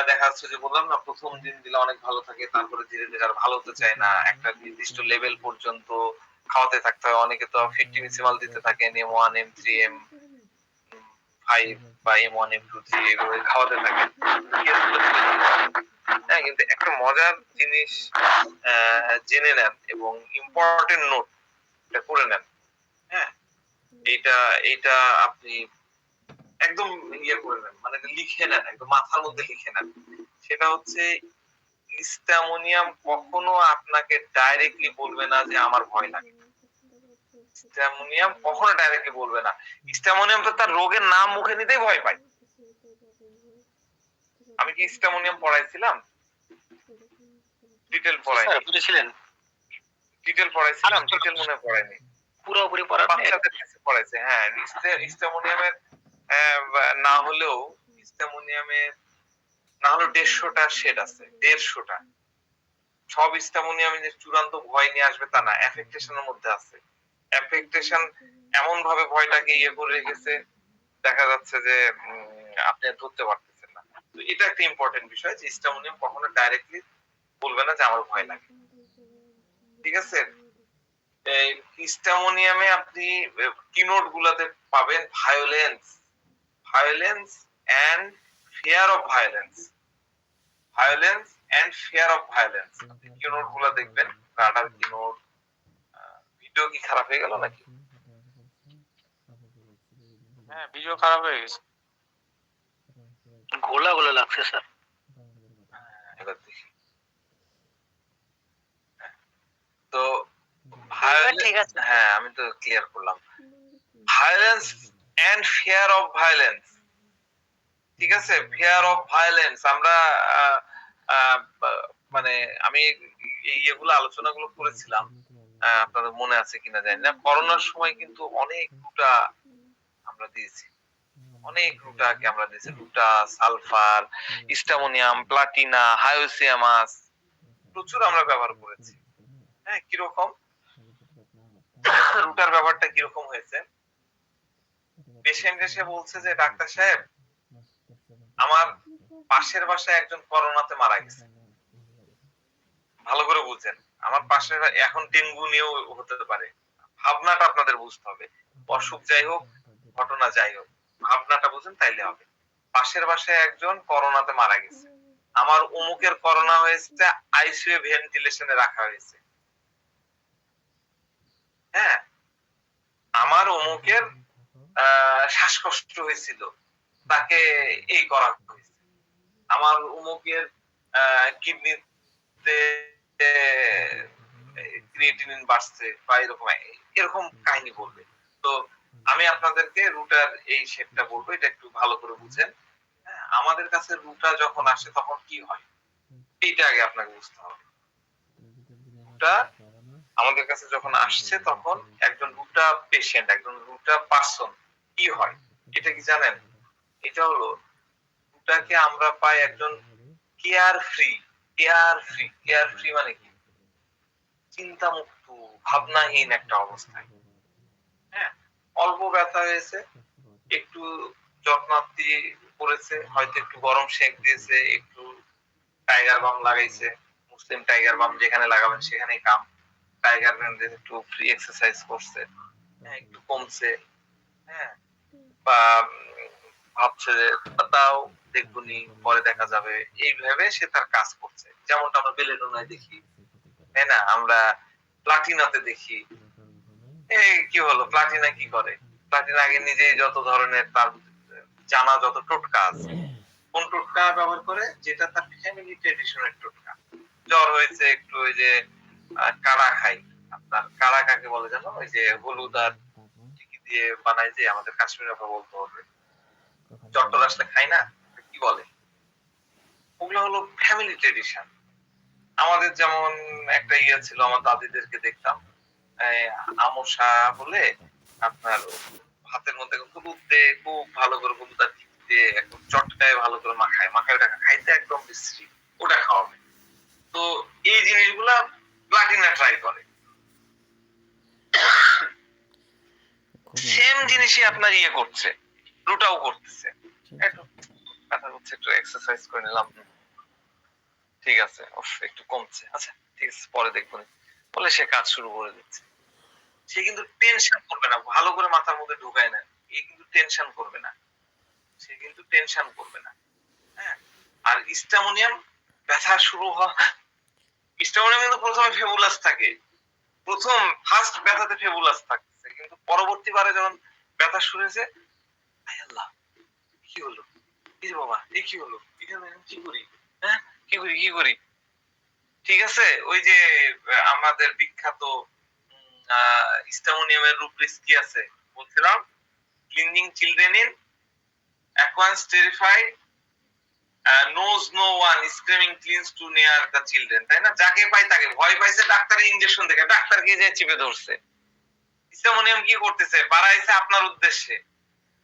দেখা যাচ্ছে যে বললাম না, প্রথম দিন দিলে অনেক ভালো থাকে, তারপরে ধীরে ধীরে আর ভালো হতে চায় না, একটা নির্দিষ্ট লেভেল পর্যন্ত খাওয়াতে থাকতে হয়। অনেকে তো 50 মিনিমাল দিতে থাকেন, M1 M3 M5 বা M1 M2 3 এভাবে খাওয়াতে থাকেন। হ্যাঁ, কিন্তু একটা মজার জিনিস জেনে নেন এবং ইম্পর্টেন্ট নোট এটা করে নেন। হ্যাঁ, এইটা এইটা আপনি একদম ইয়ে করে নেন, মানে লিখে নেন, একদম মাথার মধ্যে লিখে নেন। সেটা হচ্ছে ইস্টামোনিয়াম কখনো আপনাকে ডাইরেক্টলি বলবে না যে আমার ভয় লাগে। ইস্টামোনিয়াম কখনো ডাইরেক্টলি বলবে না। ইস্টামোনিয়াম তো তার রোগের নাম মুখে নিতেই ভয় পায়। আমি কি ইস্টামোনিয়াম পড়াইছিলাম? ডিটেল পড়াইনি। বুঝেছিলেন ডিটেল পড়াইছিলাম, ডিটেল মনে পড়ায়নি। পুরোপুরি পড়া বাচ্চাদের কাছে পড়াইছে। হ্যাঁ, ইস্টামোনিয়ামের না হলেও ইস্টামোনিয়ামের না হলেও 150টা শেড আছে, 150টা। সব ইস্টামোনিয়ামে যে চূড়ান্ত ভয় নিয়ে আসবে তা না, অ্যাফেক্টেশনের মধ্যে আছে। অ্যাফেক্টেশন এমন ভাবে ভয়টাকে ইয়ে করে রেখেছে, দেখা যাচ্ছে যে আপনি আর ধরতে পারতেছেন না। তো এটা একটা ইম্পর্টেন্ট বিষয় যে ইস্টামোনিয়াম কখনো ডাইরেক্টলি বলবে না যে আমার ভয় লাগে। ঠিক আছে? এই ইস্টামোনিয়ামে আপনি কিনোট গুলাতে পাবেন violence, violence and fear of violence, violence and fear of violence. আপনি কিনোট গুলা দেখবেন, রাডার কিনোট। ভিডিও কি খারাপ হয়ে গেল নাকি? হ্যাঁ ভিডিও খারাপ হয়ে গেছে, গোলা গোলা লাগছে স্যার। এবার দেখি। তো violence- ঠিক আছে। হ্যাঁ, আমি তো ক্লিয়ার করলাম। Violence and fear of violence. ঠিক আছে, ফিয়ার অফ ভায়োলেন্স আমরা আহ, আহ, মানে আমি এই ইয়েগুলো আলোচনাগুলো করেছিলাম, আপনাদের মনে আছে কিনা জানি না। করোনার সময় কিন্তু অনেক রুটা আমরা দিয়েছি, অনেক রুটাকে আমরা দিয়েছি। রুটা, সালফার, ইস্টামোনিয়াম, প্লাটিনা, হায়োসিয়ামাস প্রচুর আমরা ব্যবহার করেছি। হ্যাঁ, কিরকম রুটার ব্যাপারটা কিরকম হয়েছে? পেশেন্ট এসে বলছে যে ডাক্তার সাহেব, আমার পাশের বাসায় একজন করোনাতে মারা গেছে। ভালো করে বুঝছেন, আমার পাশের এখন ডেঙ্গু নিয়েও হতে পারে। ভাবনাটা আপনাদের বুঝতে হবে। অসুখ যাই হোক, ঘটনা যাই হোক, ভাবনাটা বুঝেন তাইলে হবে। পাশের বাসায় একজন করোনাতে মারা গেছে, আমার অমুকের করোনা হয়েছে, আইসিইউ ভেন্টিলেশনে রাখা হয়েছে। হ্যাঁ, আমার অমুকের শ্বাসকষ্ট হয়েছিল, তাকে এই করা হয়েছে। আমার অমুকের কিডনিতে ক্রিয়েটিনিন বাড়ছে বা এরকম এরকম কাহিনী বলবে। তো আমি আপনাদেরকে রুটার এই শেপটা বলবো, এটা একটু ভালো করে বুঝেন। হ্যাঁ, আমাদের কাছে রুটা যখন আসে তখন কি হয় এইটা আগে আপনাকে বুঝতে হবে। রুটা আমাদের কাছে যখন আসছে তখন একজন রুটা পেশেন্ট, একজন রুটা পার্সন কি হয় এটা কি জানেন? এটা হলো রুটাকে আমরা পাই একজন care free, care free, care free মানে কি? চিন্তামুক্ত, ভাবনাহীন একটা অবস্থায়। হ্যাঁ, অল্প ব্যথা হয়েছে, একটু যত্নার্থী করেছে, হয়তো একটু গরম সেক দিয়েছে, একটু টাইগার বাম লাগাইছে, মুসলিম টাইগার বাম যেখানে লাগাবেন সেখানেই কাম। টাইগার বাম দিয়ে একটু ফ্রি এক্সারসাইজ করছে, হ্যাঁ, একটু কমছে। হ্যাঁ, বা ভাবছে যে তাও দেখবনি, পরে দেখা যাবে, এইভাবে সে তার কাজ করছে। যেমনটা আমরা বেলেডোনায় দেখি, তাই না? আমরা প্লাটিনাতে দেখি। এই কি হলো, প্লাটিনা কি করে? প্লাটিনা আগে নিজেই যত ধরনের তার জানা যত টোটকা আছে, কোন টোটকা ব্যবহার করে? যেটা তার ফ্যামিলি ট্রেডিশনের টোটকা। জ্বর হয়েছে, একটু ওই যে কাড়া খাই। আপনার কাড়া কাকে বলে জানো? ওই যে হলুদ আর কি দিয়ে বানায়, যে আমাদের কাশ্মীর ভাষা বলতে হবে, চট্টর আসলে খাই না, কি বলে? ওগুলো হলো ফ্যামিলি ট্রেডিশন। আমাদের যেমন একটা ইয়ে ছিল, আমার দাদিদেরকে দেখতাম আমসা হলে আপনার হাতের মধ্যে হলুদ দিয়ে খুব ভালো করে, হলুদ আর ঘি দিয়ে একদম চটকায় ভালো করে মাখায়, মাখায় ওটা খাইতে একদম বিশ্রী, ওটা খাওয়াবে। তো এই জিনিসগুলা প্লাটিনা ট্রাই করে। সেম জিনিসই আপনার ইয়ে করছে, রুটাও করতেছে। একটু ব্যথা করছে, একটু এক্সারসাইজ করে নিলাম, ঠিক আছে অবশ্যই একটু কমছে, আচ্ছা ঠিক আছে পরে দেখবো নি। বলে সে কাজ শুরু করে দিচ্ছে। সে কিন্তু টেনশন করবে না, ভালো করে মাথার মধ্যে ঢুকায় না, এ কিন্তু টেনশন করবে না, সে কিন্তু টেনশন করবে না। হ্যাঁ, আর স্টামোনিয়াম ব্যথা শুরু হওয়া, স্টামোনিয়াম কিন্তু প্রথমে ফেবুলাস থাকে, প্রথম ফার্স্ট ব্যথাতে ফেবুলাস থাকছে, কিন্তু পরবর্তীবারে যখন ব্যথা শুরু হয়েছে, আয় আল্লাহ কি হলো, এই যে বাবা এই কি হলো, এখানে আমি কি করি, হ্যাঁ কি করি কি করি, ঠিক আছে। ওই যে আমাদের বিখ্যাত স্টামোনিয়ামের রুব্রিক্স কি আছে বলছিলাম, clinging children in acquaintance terrified knows no one screaming clings to near the children, তাই না? যাকে পাই তাকে ভয় পাইছে, ডাক্তারের ইনজেকশন দেখে ডাক্তারকে যে চিপে ধরছে। স্টামোনিয়াম কি করতেছে, বাড়াইছে আপনার উদ্দেশ্যে,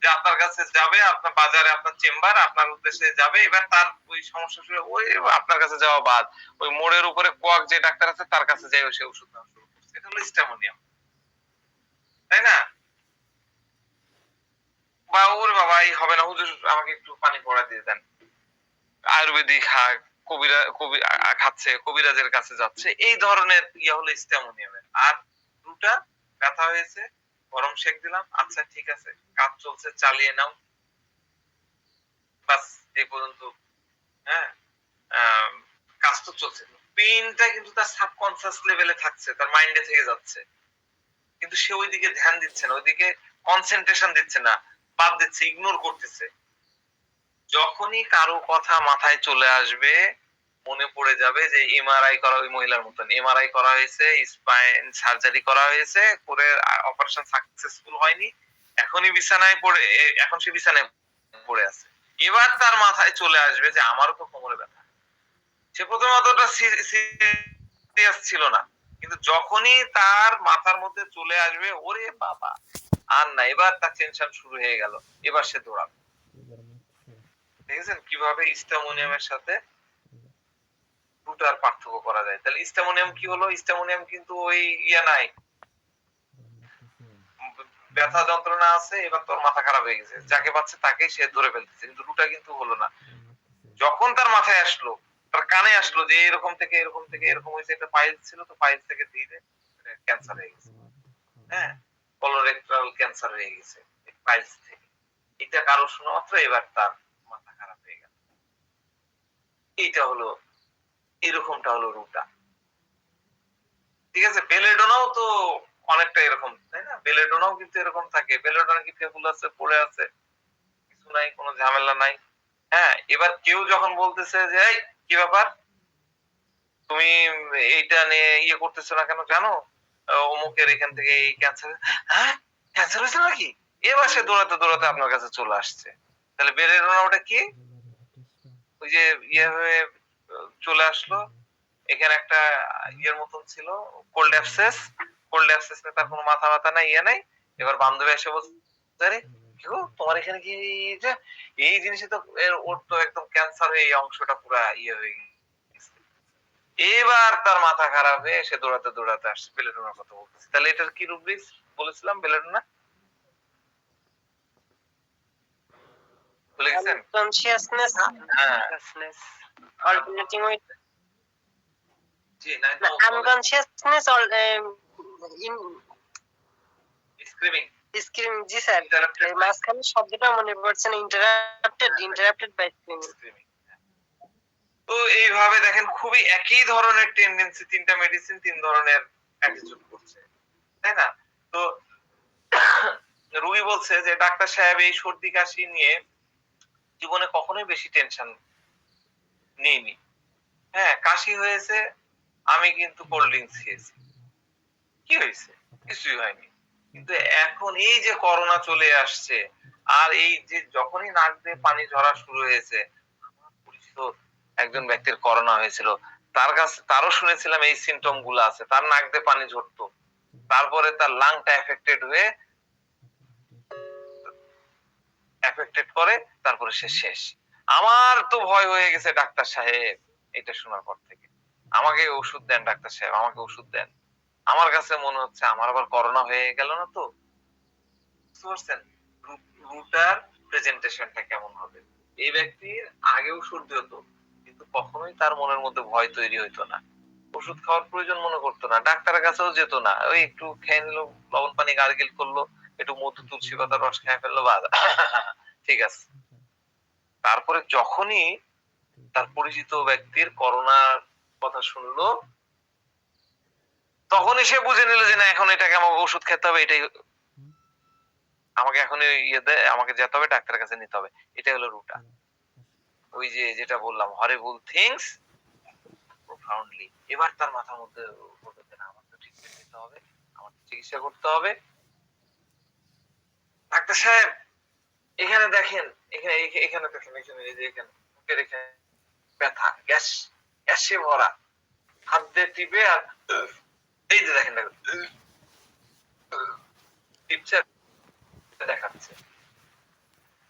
যে আপনার কাছে যাবে, আপনার বাজারে আপনার চেম্বার আপনার উদ্দেশ্যে যাবে, এবার তার ওই সমস্যা শুরু, ওই আপনার কাছে যাওয়া বাদ, ওই মোড়ের উপরে কোয়াক যে ডাক্তার আছে তার কাছে যাই সে ওষুধ নেওয়া শুরু করছে। এটা হলো স্টামোনিয়াম, তাই না? বা ওরে বাবা এই হবে না হুজুর, আমাকে একটু পানি পড়া দিয়ে দেন, আয়ুর্বেদিক খাচ্ছে, কবিরাজের কাছে যাচ্ছে, এই ধরনের ইয়া হলো স্টামোনিয়ামের। আর দুটা ব্যথা হয়েছে, গরম শেক দিলাম, আচ্ছা ঠিক আছে কাজ চলছে চালিয়ে নাও, বাস এই পর্যন্ত। হ্যাঁ, কাজ তো চলছে, পেইনটা কিন্তু তার সাবকনসিয়াস লেভেলে থাকছে, তার মাইন্ডে থেকে যাচ্ছে, কিন্তু সে ওইদিকে ধ্যান দিচ্ছে না, ওইদিকে কনসেন্ট্রেশন দিচ্ছে না, বাদ দিচ্ছে, ইগনোর করতেছে। যখনই কারো কথা মাথায় চলে আসবে, মনে পড়ে যাবে যে এমআরআই করা, ওই মহিলার মতন এমআরআই করা হয়েছে, স্পাইন সার্জারি করা হয়েছে, করে অপারেশন সাকসেসফুল হয়নি, এখনই বিছানায় পড়ে, এখন সে বিছানায় পড়ে আছে। এবার তার মাথায় চলে আসবে যে আমারও তো কোমরে ব্যথা। সে প্রথমে অতটা সিরিয়াস ছিল না, কিন্তু যখনই তার মাথার মধ্যে চলে আসবে ওরে বাবা আর না, এবার তার টেনশন শুরু হয়ে গেল, এবার সে দৌড়াবে। দেখেছেন কিভাবে স্টামোনিয়ামের সাথে দুটার পার্থক্য করা যায়? তাহলে স্টামোনিয়াম কি হলো, স্টামোনিয়াম কিন্তু ওই ইয়া নাই, ব্যথা যন্ত্রণা আছে, এবার তোর মাথা খারাপ হয়ে গেছে, যাকে পাচ্ছে তাকে সে ধরে ফেলতেছে, কিন্তু রুটা কিন্তু হলো না। যখন তার মাথায় আসলো, তার কানে আসলো যে এরকম থেকে এরকম থেকে এরকম হয়েছে, এটা পাইলস ছিল, তো পাইলস থেকে ধীরে ক্যান্সার হয়ে গেছে, হ্যাঁ কলোরেক্টাল ক্যান্সার হয়ে গেছে পাইলস থেকে, এটা কারো শোনা মাত্র এবার তার মাথা খারাপ হয়ে গেল। এইটা হলো, এরকমটা হলো রুটা, ঠিক আছে। বেলেডোনাও তো অনেকটা এরকম, তাই না? বেলেডোনাও কিন্তু এরকম থাকে, বেলেডোনা কি ফেবুলাসে পড়ে আছে, কিছু নাই, কোনো ঝামেলা নাই। হ্যাঁ, এবার কেউ যখন বলতেছে যে এই কি ব্যাপার, তুমি এইটা নিয়ে ইয়ে করতেছো না কেন, জানো অমুকের এখান থেকে এই ক্যান্সার, হ্যাঁ ক্যান্সার হয়েছে নাকি, এবার সে দৌড়াতে দৌড়াতে আপনার কাছে চলে আসছে। তাহলে বেলেডোনা ওটা কি, ওই যে ইয়ে হয়ে চলে আসলো, এখানে একটা ইয়ের মতন ছিল, কোল্ড অ্যাবসেস, কোল্ড অ্যাবসেস তার কোনো মাথা ব্যথা নাই, ইয়ে নাই। এবার বান্ধবী এসে বলছে আরে কি গো তোমার এখানে কি যে এই জিনিসে তো ওর তো একদম ক্যান্সার হয়ে এই অংশটা পুরা ইয়ে হয়ে গেছে। এবার তার মাথা খারাপ হয়ে সে দৌড়াতে দৌড়াতে আসছে, বেলেডোনার কথা বলতেছে। তাহলে এটার কি রুব্রিক্স বলেছিলাম, বেলেডোনা ভুলে গেছেন? Unconsciousness, হ্যাঁ alternating with জি, না তো unconsciousness or in screaming, screaming, G sir, Interrupted এই মাঝখানে শব্দটা মনে পড়ছে না, interrupted by screaming। স্ক্রিমিং। তো এইভাবে দেখেন খুবই একই ধরনের টেন্ডেন্সি, তিনটা মেডিসিন তিন ধরনের অ্যাটিটিউড করছে, তাই না? তো রুগী বলছে যে ডাক্তার সাহেব এই সর্দি কাশি নিয়ে জীবনে কখনোই বেশি টেনশন নেইনি, হ্যাঁ কাশি হয়েছে, আমি কিন্তু কোল্ড ড্রিঙ্কস খেয়েছি, কি হয়েছে, কিছুই হয়নি। কিন্তু এখন এই যে করোনা চলে আসছে, আর এই যে যখনই নাক দিয়ে পানি ঝরা শুরু হয়েছে, আমার পরিচিত একজন ব্যক্তির করোনা হয়েছিল, তার কাছে তারও শুনেছিলাম এই সিমটম গুলো আছে, তার নাক দিয়ে পানি ঝরতো, তারপরে তার লাংটা এফেক্টেড হয়ে এফেক্টেড করে, তারপরে সে শেষ। আমার তো ভয় হয়ে গেছে ডাক্তার সাহেব, এটা শোনার পর থেকে আমাকে ওষুধ দেন ডাক্তার সাহেব, আমাকে ওষুধ দেন। আমার কাছে মনে হচ্ছে আমার আবার করোনা হয়ে গেল না তো, বুঝতে পারছেন রুটার প্রেজেন্টেশনটা কেমন হবে। এই ব্যক্তির আগেও সর্দি হতো, কিন্তু কখনোই তার মনের মধ্যে ভয় তৈরি হইতো না, ওষুধ খাওয়ার প্রয়োজন মনে করতো না, ডাক্তারের কাছেও যেত না, ওই একটু খেয়ে নিল, লবণ পানি গার্গিল করলো, একটু মধু তুলসী পাতার রস খেয়ে ফেললো, বাদ ঠিক আছে। তারপরে যখনই তার পরিচিত ব্যক্তির করোনার কথা শুনলো, তখনই সে বুঝে নিল যে না, এখন এটাকে আমাকে ওষুধ খেতে হবে, এটাই আমাকে এখন আমাকে যেতে হবে, ডাক্তারের কাছে নিতে হবে। এটা হলো রুটা। ওই যে যেটা বললাম, হরিবল থিংস প্রফাউন্ডলি। এবার তার মাথার মধ্যে বলতে যে না, আমার তো ট্রিটমেন্ট নিতে হবে, আমার তো চিকিৎসা করতে হবে। ডাক্তার সাহেব, এখানে দেখেন, এখানে এখানে দেখেন, এখানে এই যে এখানে বুকের এখানে ব্যথা, গ্যাসে ভরা, হাত দিয়ে টিপে আর এই যে দেখেন টিপছে, দেখাচ্ছে।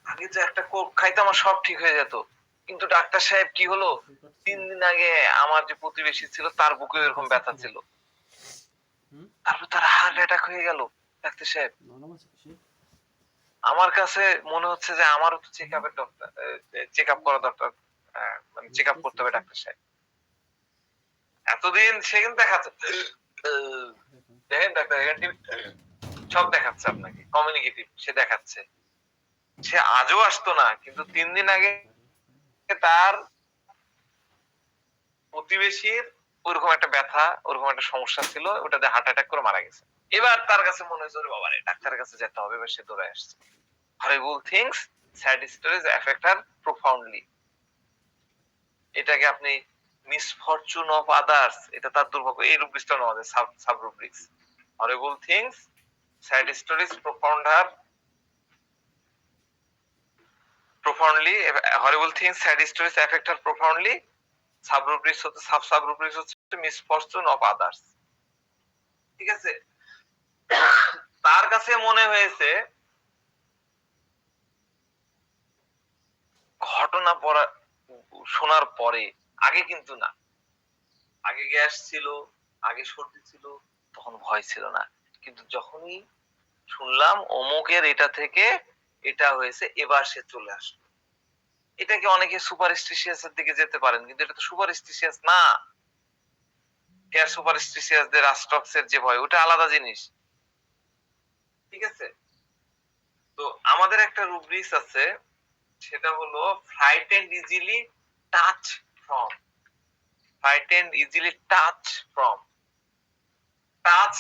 আগে তো একটা কোক খাইতে আমার সব ঠিক হয়ে যেত, কিন্তু ডাক্তার সাহেব কি হলো, 3 দিন আগে আমার যে প্রতিবেশী ছিল তার বুকে এরকম ব্যথা ছিল, তারপর তার হার্ট অ্যাটাক হয়ে গেল। ডাক্তার সাহেব, আমার কাছে মনে হচ্ছে যে আমারও তো চেক আপের ডক্টর, চেক আপ করা দরকার, মানে চেক আপ করতে হবে ডাক্তার সাহেব। এতদিন সে কিন্তু দেখাচ্ছে, দেখেন ডাক্তার এখানে সব দেখাচ্ছে আপনাকে, কমিউনিকেটিভ সে দেখাচ্ছে। সে আজও আসতো না, কিন্তু 3 দিন আগে তার প্রতিবেশীর ওরকম একটা ব্যথা, ওরকম একটা সমস্যা ছিল, ওটাতে হার্ট অ্যাটাক করে মারা গেছে। এবার তার কাছে মনে হয়েছে বাবা রে, ডাক্তারের কাছে যেতে হবে। এবার সে দৌড়ে আসছে। হরিবল থিংস স্যাড স্টোরিজ অ্যাফেক্ট হার প্রফাউন্ডলি। এটাকে আপনি মিসফরচুন অফ আদার্স, এটা তার দুর্ভাগ্য, এই রুব্রিক্সটা আমাদের sub rubrics. Horrible things sad stories profoundly horrible things, sad stories affect her profoundly. Sub rubrics হচ্ছে সাবরুব্রিক্স হচ্ছে মিসফরচুন অফ আদার্স। ঠিক আছে, তার কাছে মনে হয়েছে ঘটনা শোনার পরে, আগে কিন্তু না, আগে গ্যাস ছিল, আগে সর্দি ছিল, তখন ভয় ছিল না, কিন্তু যখনই শুনলাম অমুকের এটা থেকে এটা হয়েছে, এবার সে চলে আসলো। এটাকে অনেকে সুপারস্টিশিয়াস এর দিকে যেতে পারেন, কিন্তু এটা তো সুপারস্টিশিয়াস না। কেয়ার সুপারস্টিশিয়াসদের অ্যাস্ট্রক্সের যে ভয়, ওটা আলাদা জিনিস। ঠিক আছে, তো আমাদের একটা রুব্রিক্স আছে, সেটা হলো frightened easily touch from. Frightened easily touch from. Touch,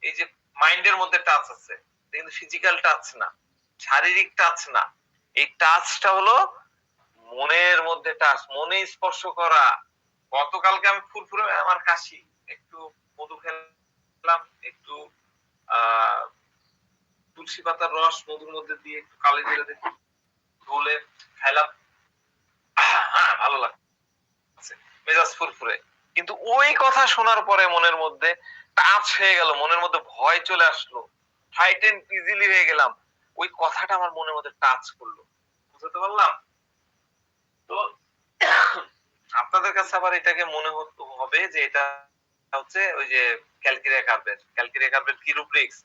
এই যে মাইন্ডের মধ্যে টাচ আছে, কিন্তু ফিজিক্যাল টাচ না, শারীরিক টাচ না। এই টাচটা হলো মনের মধ্যে টাচ, মনে স্পর্শ করা। গতকালকে আমি ফুরফুরে, আমার কাশি, একটু মধু খেলাম, একটু তুলসী পাতার রস মধুর মধ্যে দিয়ে একটু কালি জিরা দিয়ে ঘোলে খাইলাম, হ্যাঁ ভালো লাগছে, মেজাজ ফুরফুরে। কিন্তু ওই কথা শোনার পরে মনের মধ্যে টাচ হয়ে গেল, মনের মধ্যে ভয় চলে আসলো, ফ্রাইটেন্ড ইজিলি হয়ে গেলাম। ওই কথাটা আমার মনের মধ্যে টাচ করলো, বুঝতে পারলাম? তো আপনাদের কাছে আবার এটাকে মনে হবে যে এটা হচ্ছে ওই যে ক্যালকিরিয়া কার্ভের কি rubrics,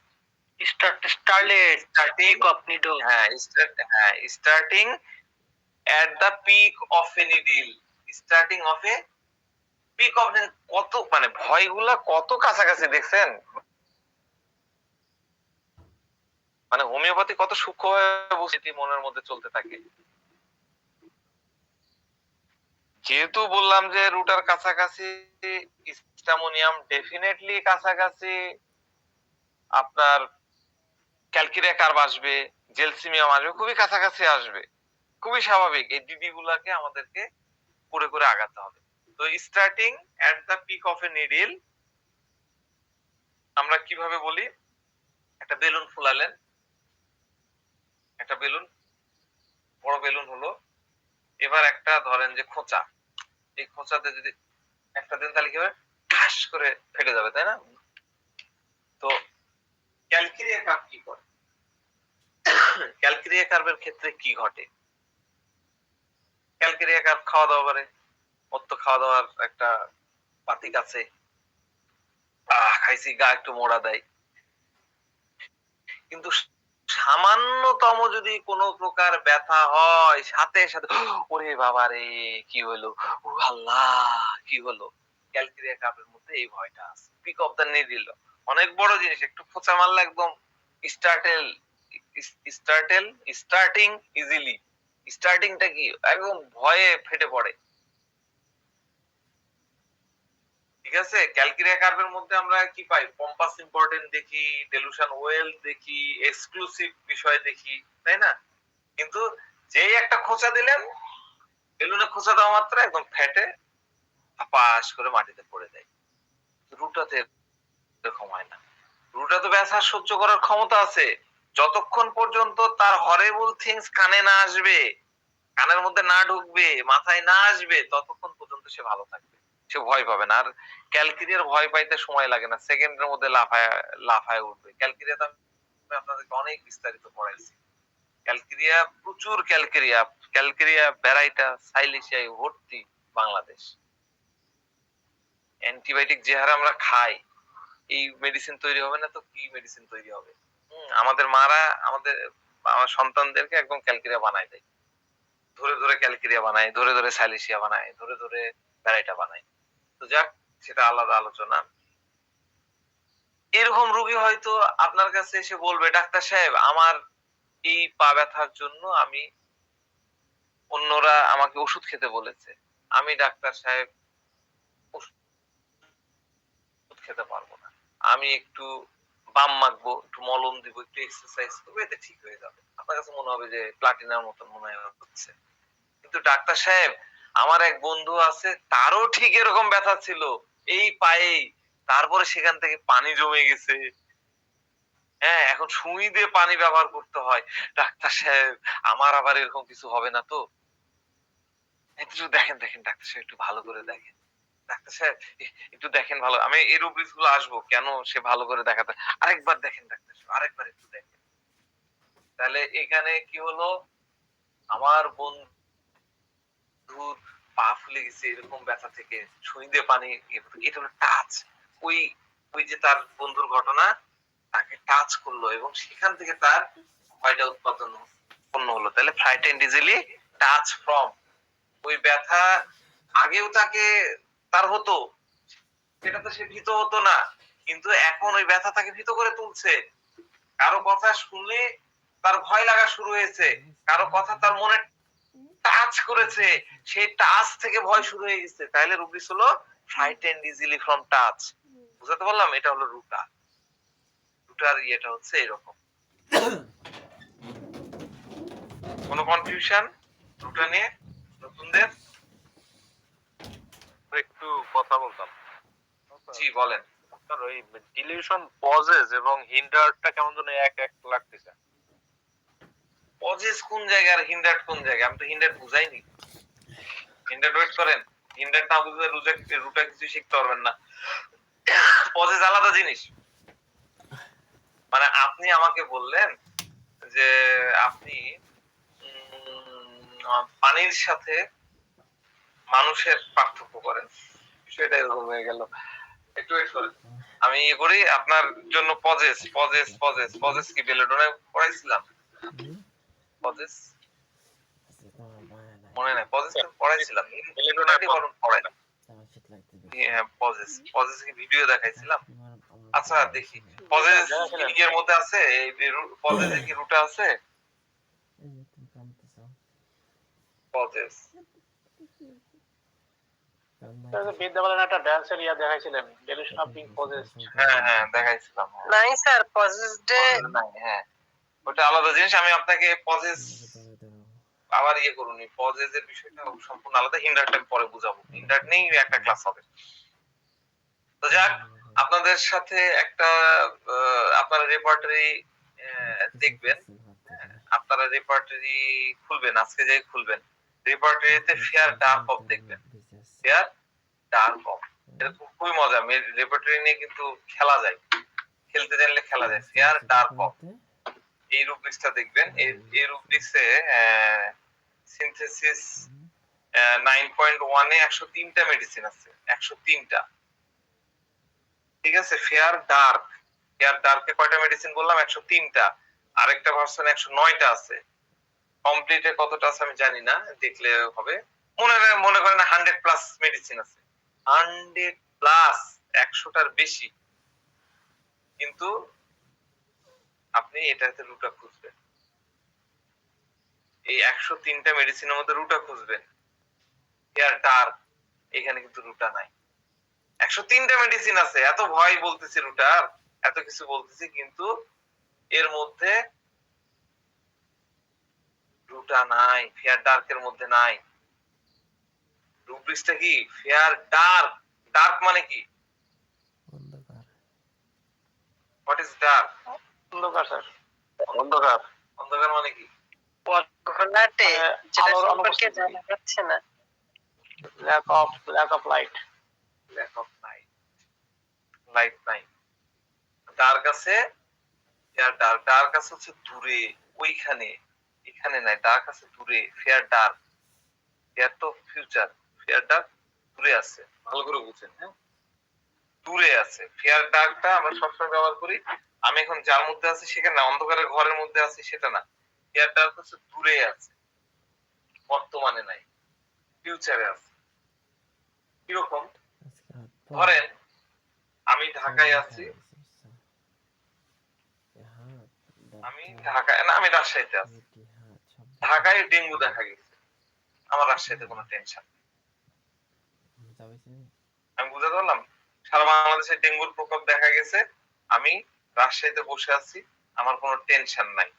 starting at the peak of a needle, starting of a peak of, কত মানে ভয়গুলা কত কাছাকাছি দেখছেন, মানে হোমিওপ্যাথি কত সূক্ষ্মভাবে মনের মধ্যে চলতে থাকে। যেহেতু বললাম যে রুটার কাছাকাছি, স্টামোনিয়াম ডেফিনেটলি কাছাকাছি, আপনার ক্যালকিরিয়া কার্ভ আসবে, জেলসিমিয়াম আসবে, খুবই কাছাকাছি আসবে, খুবই স্বাভাবিক। এই দিদি গুলাকে আমাদেরকে করে করে আগাতে হবে। তো starting at the peak of A needle, আমরা কিভাবে বলি, একটা বেলুন ফুলালেন, একটা বেলুন, বড় বেলুন হলো, এবার একটা ধরেন যে খোঁচা, এই খোঁচাতে যদি একটা দিন, তাহলে কি হবে, ঠাস করে ফেটে যাবে, তাই না? তো ক্যালকিরিয়া কার্ভ কি করে, ক্যালকিরিয়া কার্ভের ক্ষেত্রে কি ঘটে? ক্যালকিরিয়া কার্ভ খাওয়া দাওয়া করে, মত্ত খাওয়া দাওয়ার একটা পাতিক আছে, খাইছি, গা একটু মোড়া দেয়, কিন্তু সামান্যতম যদি কোনো প্রকার ব্যথা হয় সাথে সাথে ওরে বাবা রে কি হলো, ও আল্লাহ কি হলো, ক্যালকেরিয়া কাপের মধ্যে এই ভয়টা আছে। পিক অফ দ্য নিডল অনেক বড় জিনিস, একটু খোঁচা মারলে একদম স্টার্টেল স্টার্টেল স্টার্টিং ইজিলি, স্টার্টিংটা কি একদম ভয়ে ফেটে পড়ে। ঠিক আছে, ক্যালকেরিয়া কার্ভের মধ্যে আমরা কি পাই, পম্পাস ইম্পর্টেন্ট দেখি, ডেলুশন ওয়েল দেখি, এক্সক্লুসিভ বিষয় দেখি, তাই না? কিন্তু যেই একটা খোঁচা দিলেন, বেলুনে খোঁচা দেওয়া মাত্র একদম ফেটে পাশ করে মাটিতে পড়ে যায়। রুটাতে এরকম হয় না। রুটা তো ব্যথা সহ্য করার ক্ষমতা আছে, যতক্ষণ পর্যন্ত তার হরেবল থিংস কানে না আসবে, কানের মধ্যে না ঢুকবে, মাথায় না আসবে, ততক্ষণ পর্যন্ত সে ভালো থাকবে, সে ভয় পাবে না। আর ক্যালকেরিয়ার ভয় পাইতে সময় লাগে না, সেকেন্ডের মধ্যে লাফায় লাফায় উঠবে। ক্যালকেরিয়া তো আমি আপনাদেরকে অনেক বিস্তারিত পড়াইছি। ক্যালকেরিয়া প্রচুর ক্যালকেরিয়া, ক্যালকেরিয়া ভ্যারাইটা সাইলিশিয়ায় ভর্তি বাংলাদেশ। অ্যান্টিবায়োটিক যে হারে আমরা খাই, এই মেডিসিন তৈরি হবে না তো কি মেডিসিন তৈরি হবে? আমাদের মারা আমার সন্তানদেরকে একদম ক্যালকেরিয়া বানায় দেয়, ধরে ধরে ক্যালকেরিয়া বানায়, ধরে ধরে সাইলিশিয়া বানায়, ধরে ধরে ভ্যারাইটা বানায়। তো যাক, সেটা আলাদা আলোচনা। এরকম রোগী হয়তো আপনার কাছে এসে বলবে, ডাক্তার সাহেব আমার এই পা ব্যথার জন্য আমি অন্যরা আমাকে ওষুধ খেতে বলেছে, আমি ডাক্তার সাহেব ওষুধ খেতে পারবো না, আমি একটু বাম মাখবো, একটু মলম দিব, একটু এক্সারসাইজ করবো, এতে ঠিক হয়ে যাবে। আপনার কাছে মনে হবে যে প্লাটিনার মতন মনে হচ্ছে। কিন্তু ডাক্তার সাহেব আমার এক বন্ধু আছে, তারও ঠিক এরকম ব্যথা ছিল এই পায়েই, তারপরে সেখান থেকে পানি জমে গেছে, হ্যাঁ এখন সুই দিয়ে পানি ব্যবহার করতে হয়। ডাক্তার সাহেব আমার আবার এরকম কিছু হবে না তো? একটু দেখেন দেখেন ডাক্তার সাহেব, একটু ভালো করে দেখেন ডাক্তার সাহেব, একটু দেখেন ভালো, আমি এই রুব্রিক্স গুলো আসবো কেন সে ভালো করে দেখাতে, আরেকবার দেখেন ডাক্তার সাহেব, আরেকবার একটু দেখেন। তাহলে এখানে কি হলো, আমার বন্ধুর পা ফুলে গেছে এরকম ব্যথা থেকে সুই দিয়ে পানি, এটা হলো টাচ। ওই ওই যে তার বন্ধুর ঘটনা, তাকে টাচ করলো এবং সেখান থেকে তার ভয়টা উৎপন্ন হলো। তাহলে ফ্রাইটেন্ড ইজিলি টাচ ফ্রম, ওই ব্যথা আগেও তাকে তার হতো, সেটা তো সে ভীত হতো না, কিন্তু এখন ওই ব্যথা তাকে ভীত করে তুলছে। কারো কথা শুনলে তার ভয় লাগা শুরু হয়েছে, কারো কথা তার মনে টাচ করেছে, সেই টাচ থেকে ভয় শুরু হয়ে গেছে। তাহলে রুব্রিক্স হলো ফ্রাইটেন্ড ইজিলি ফ্রম টাচ। বুঝাতে পারলাম? এটা হলো রুটা। রুটার ইয়েটা হচ্ছে এরকম। কোনো কনফিউশন রুটা নিয়ে নতুনদের? একটু কথা বলতাম। জি বলেন। আপনার ওই ডিলিউশন পজেস এবং হিন্ডারটা কেমন যেন এক এক লাগতেছে। পজেস কোন জায়গায় আর হিন্ডার কোন জায়গায়? আমি তো হিন্ডার বুঝাইনি। হিন্ডার ওয়েট করেন, হিন্ডার না বুঝলে রুটা কিছু শিখতে পারবেন না। পজেস আলাদা জিনিস। মানে আপনি আমাকে বললেন যে আপনি পানির সাথে মানুষের পার্থক্য করেন, বিষয়টা এরকম হয়ে গেল। একটু ওয়েট করেন, আমি ইয়ে করি আপনার জন্য। পজেস পজেস পজেস পজেস কি বেলেডোনায় পড়াইছিলাম? পজেস মনে নাই, পজেস তো পড়াইছিলাম, বেলেডোনাটি বরং পড়াই না। হ্যাঁ পজেস, পজেস কি ভিডিও দেখাইছিলাম? আচ্ছা দেখি পজেস এর মধ্যে আছে, এই পজেসে কি রুটা আছে? পজেস বিদ্যালয়ে একটা ড্যান্সের ইয়া দেখাইছিলেন, ডেলিউশন অফ বিং পজেস। হ্যাঁ হ্যাঁ দেখাইছিলাম। নাই স্যার, পজেস ডে নাই, হ্যাঁ ওটা আলাদা জিনিস। আমি আপনাকে পজেস আবার ইয়ে করুন, পজেস এর বিষয়টা সম্পূর্ণ আলাদা। হিন্ডারটা পরে বুঝাবো, হিন্ডার নেই একটা ক্লাস হবে। তো যাক, আপনাদের সাথে একটা আপনারা রেপার্টরি দেখবেন, আপনারা রেপার্টরি খুলবেন, আজকে যাই খুলবেন, রেপার্টরিতে ফেয়ার ডার্ক অফ দেখবেন, ফেয়ার ডার্ক অফ। এটা খুবই মজা, রেপার্টরি নিয়ে কিন্তু খেলা যায়, খেলতে জানলে খেলা যায়। ফেয়ার ডার্ক অফ এই রুব্রিক্সটা দেখবেন। এই রুব্রিক্সে সিনথেসিস 9.1 এ 103টা মেডিসিন আছে, 103টা। ঠিক আছে, ফেয়ার ডার্কে কয়টা মেডিসিন বললাম? 103টা। আরেকটা ভার্সন 109টা আছে। কমপ্লিটে কতটা আছে আমি জানি না, দেখলে হবে। মনে করেন 100 প্লাস মেডিসিন আছে, 100 প্লাস, 100টার বেশি। কিন্তু আপনি এটাতে রুটটা খুঁজবেন, এই 103টা মেডিসিনের মধ্যে রুটটা খুঁজবেন, হেয়ার ডার্ক, এখানে কিন্তু রুটা নাই। 103টা মেডিসিন আছে, এত ভয় বলতেছি রুটার, এত কিছু বলতেছি, কিন্তু এর মধ্যে রুটা নাই, ফেয়ার ডার্কের মধ্যে নাই। রুব্রিক্সটা কি? Fair dark. ডার্ক মানে কি? অন্ধকার। What is dark? অন্ধকার স্যার। অন্ধকার। অন্ধকার মানে কি? ঘোলাটে, যেটা আলোর সম্পর্কে অনুপস্থিতি। জানা যাচ্ছে না। Lack of light. Lack of light, light নাই। ডার্ক আছে, ফেয়ার ডার্ক। ডার্ক আছে হচ্ছে দূরে, ওইখানে, এখানে নাই। ডার্ক আছে দূরে, ফেয়ার ডার্ক। ফেয়ার তো ফিউচার, ফেয়ার ডার্ক দূরে আছে। ভালো করে বুঝেন, হ্যাঁ, দূরে আছে। ফেয়ার ডার্কটা আমরা সবসময় ব্যবহার করি, আমি এখন যার মধ্যে আছি সেখানে না, অন্ধকারের ঘরের মধ্যে আছি সেটা না। ফেয়ার ডার্ক হচ্ছে দূরে আছে, বর্তমানে নাই, ফিউচারে আছে। কিরকম? আজকে হাত পা ধরেন আমি ঢাকায় আছি, আমি ঢাকায় না, আমি রাজশাহীতে আছি। ঢাকায় ডেঙ্গু দেখা গেছে, আমার রাজশাহীতে কোনো টেনশন নেই। আমি বুঝাতে পারলাম? সারা বাংলাদেশে ডেঙ্গুর প্রকোপ দেখা গেছে, আমি রাজশাহীতে বসে আছি, আমার কোনো টেনশন নাই।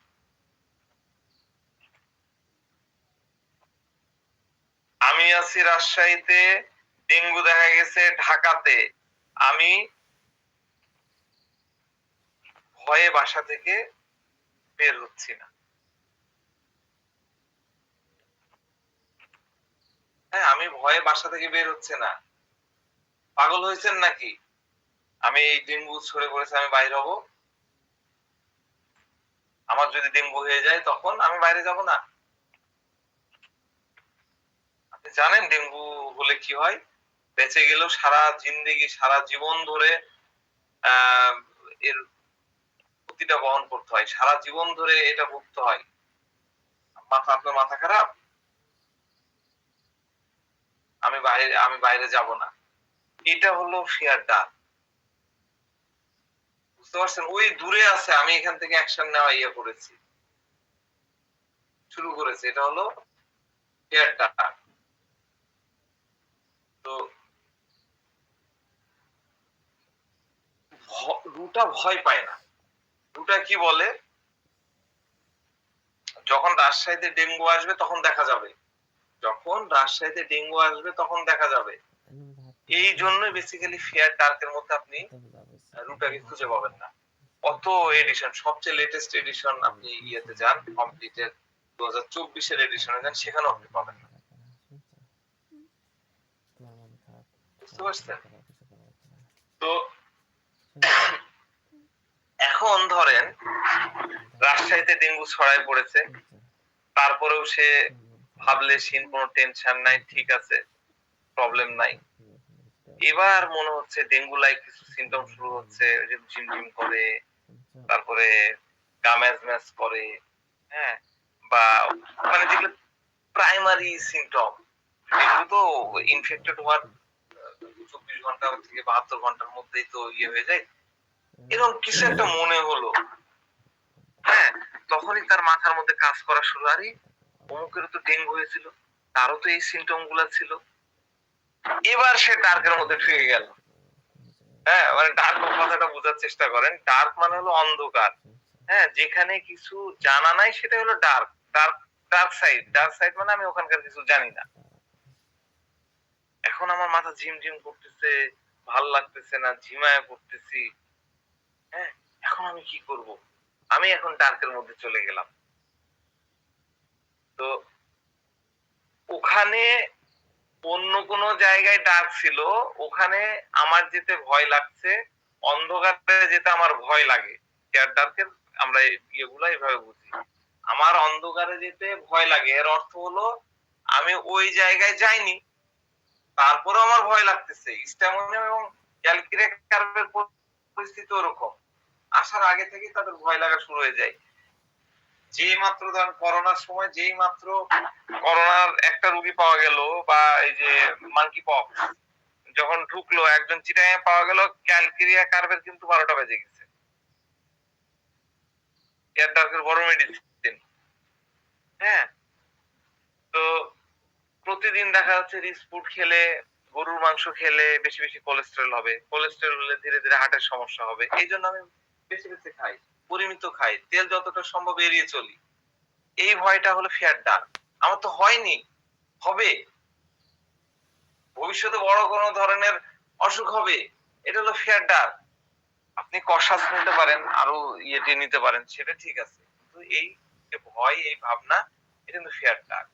আমি আছি রাজশাহীতে, ডেঙ্গু দেখা গেছে ঢাকাতে, আমি ভয়ে বাসা থেকে বের হচ্ছি না। হ্যাঁ, আমি ভয়ে বাসা থেকে বের হচ্ছে না। পাগল হয়েছেন নাকি? আমি এই ডেঙ্গু ছড়ে পড়েছে, আমি বাইরে হব? আমার যদি ডেঙ্গু হয়ে যায় তখন আমি বাইরে যাব না? আপনি জানেন ডেঙ্গু হলে কি হয়? বেঁচে গেলেও সারা জিন্দেগি, সারা জীবন ধরে আহ এর ক্ষতিটা বহন করতে হয়, সারা জীবন ধরে এটা ভুগতে হয়। আপনার মাথা খারাপ? আমি বাইরে যাব না, এটা হলো ফিয়ার ডাক। বুঝতে পারছেন? ওই দূরে আছে, আমি এখান থেকে অ্যাকশন নেওয়া করেছি, শুরু করেছি। এটা হলো ফিয়ার ডাক। তো রুটা ভয় পায় না। রুটা কি বলে, যখন রাজশাহীতে ডেঙ্গু আসবে তখন দেখা যাবে, যখন রাজশাহীতে ডেঙ্গু আসবে তখন দেখা যাবে। এই জন্য বেসিক্যালি ফেয়ার ডার্কের মধ্যে আপনি রুটাকে খুঁজে পাবেন না। কত এডিশন, সবচেয়ে লেটেস্ট এডিশন আপনি ইয়েতে যান, কমপ্লিটের 2024-এর এডিশনে যান, সেখানেও আপনি পাবেন না। বুঝতে পারছেন? তো এখন ধরেন রাজশাহীতে ডেঙ্গু ছড়ায় পড়েছে, তারপরেও সে ভাবলে সিন কোনো টেনশন নাই, ঠিক আছে, প্রবলেম নাই। এবার মনে হচ্ছে ডেঙ্গু লাইক কিছু সিমটম শুরু হচ্ছে, ওই যে ঝিমঝিম করে, তারপরে গা ম্যাজ করে, হ্যাঁ, বা মানে যেগুলো প্রাইমারি সিমটম, ডেঙ্গু তো ইনফেক্টেড হওয়ার 24 ঘন্টা থেকে 72 ঘন্টার মধ্যেই তো হয়ে যায়। এরকম কিছু একটা মনে হলো, হ্যাঁ, তখনই তার মাথার মধ্যে কাজ করা শুরু, আরে অমুকেরও তো ডেঙ্গু হয়েছিল, তারও তো এই সিমটম গুলা ছিল। এবার সে ডার্কের মধ্যে ঢুকে গেল। হ্যাঁ, মানে ডার্ক কথাটা বোঝার চেষ্টা করেন। ডার্ক মানে হলো অন্ধকার, হ্যাঁ, যেখানে কিছু জানা নাই সেটা হলো dark. Dark side, dark side মানে আমি ওখানকার কিছু জানি না। এখন আমার মাথা ঝিমঝিম করতেছে, ভাল লাগতেছে না, ঝিমায় পড়তেছি, হ্যাঁ, এখন আমি কি করব? আমি এখন ডার্কের মধ্যে চলে গেলাম। তো ওখানে অন্য কোন জায়গায় ডার্ক ছিল, ওখানে আমার যেতে ভয় লাগছে, অন্ধকারে যেতে আমার ভয় লাগে। এয়ার ডার্কের আমরা ইয়েগুলো এভাবে বুঝি, আমার অন্ধকারে যেতে ভয় লাগে, এর অর্থ হলো আমি ওই জায়গায় যাইনি, তারপরে আমার ভয় লাগতেছে। স্ট্যামিনা এবং ক্যালকিরেকারের পরিস্থিতি ওরকম, আসার আগে থেকে তাদের ভয় লাগা শুরু হয়ে যায়। যেই মাত্র ধরেন করোনার সময় যেই মাত্র করোনার একটা রোগী পাওয়া গেল বা এই যে মাঙ্কি পক্স যখন ঢুকলো একজন চিটাগাং পাওয়া গেল, ক্যালকেরিয়া কার্ভের কিন্তু 12টা বেজে গেছে। এর দরকার বড় মেডিসিন। হ্যাঁ, তো প্রতিদিন দেখা যাচ্ছে রিচ ফুড খেলে, গরুর মাংস খেলে বেশি বেশি কোলেস্টেরল হবে, কোলেস্টেরল হলে ধীরে ধীরে হার্টের সমস্যা হবে। এই জন্য আমি বেশি বেশি খাই, পরিমিত খাই, তেল যতটা সম্ভব এড়িয়ে চলি। এই ভয়টা হলো ফিয়ার ডাক। আমার তো হয়নি, হবে, ভবিষ্যতে বড় কোনো ধরনের অসুখ হবে, এটা হলো ফিয়ার ডাক। আপনি কষাস নিতে পারেন, আরো ইয়েতে নিতে পারেন, সেটা ঠিক আছে, কিন্তু এই যে ভয়, এই ভাবনা, এটা কিন্তু ফিয়ার ডাক।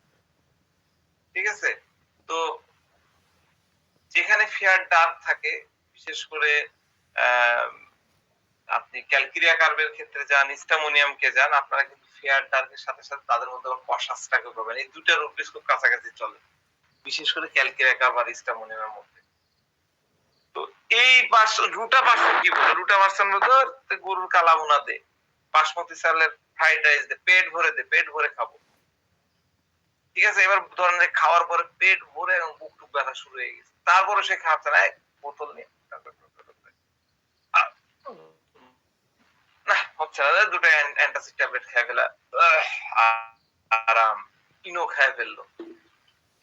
ঠিক আছে? তো যেখানে ফিয়ার ডাক থাকে, বিশেষ করে আপনি ক্যালকেরিয়া কার্ভের ক্ষেত্রে যান, ইস্টামোনিয়ামকে যান, আপনারা কিন্তু ফিয়ার ডার্কের সাথে সাথে তাদের মধ্যে আবার কষাসটাকে পাবেন। এই দুইটা রূপ খুব কাছাকাছি চলে, বিশেষ করে ক্যালকেরিয়া কার্ভ আর ইস্টামোনিয়ামের মধ্যে। তো এই রুটা বাসন কি বলে? রুটা বাসন বলতে গরুর কালা ভুনা দে, বাসমতি চালের ফ্রাইড রাইস দে, পেট ভরে দে, পেট ভরে খাবো। ঠিক আছে? এবার ধরেন যে খাওয়ার পরে পেট ভরে এবং বুক টুক ব্যথা শুরু হয়ে গেছে, তারপরে সে খাচ্ছে না, বোতল নিয়ে না হচ্ছে না, দুটো অ্যান্টাসিড ট্যাবলেট খেয়ে ফেলা, আরাম, ইনো খেয়ে ফেললো।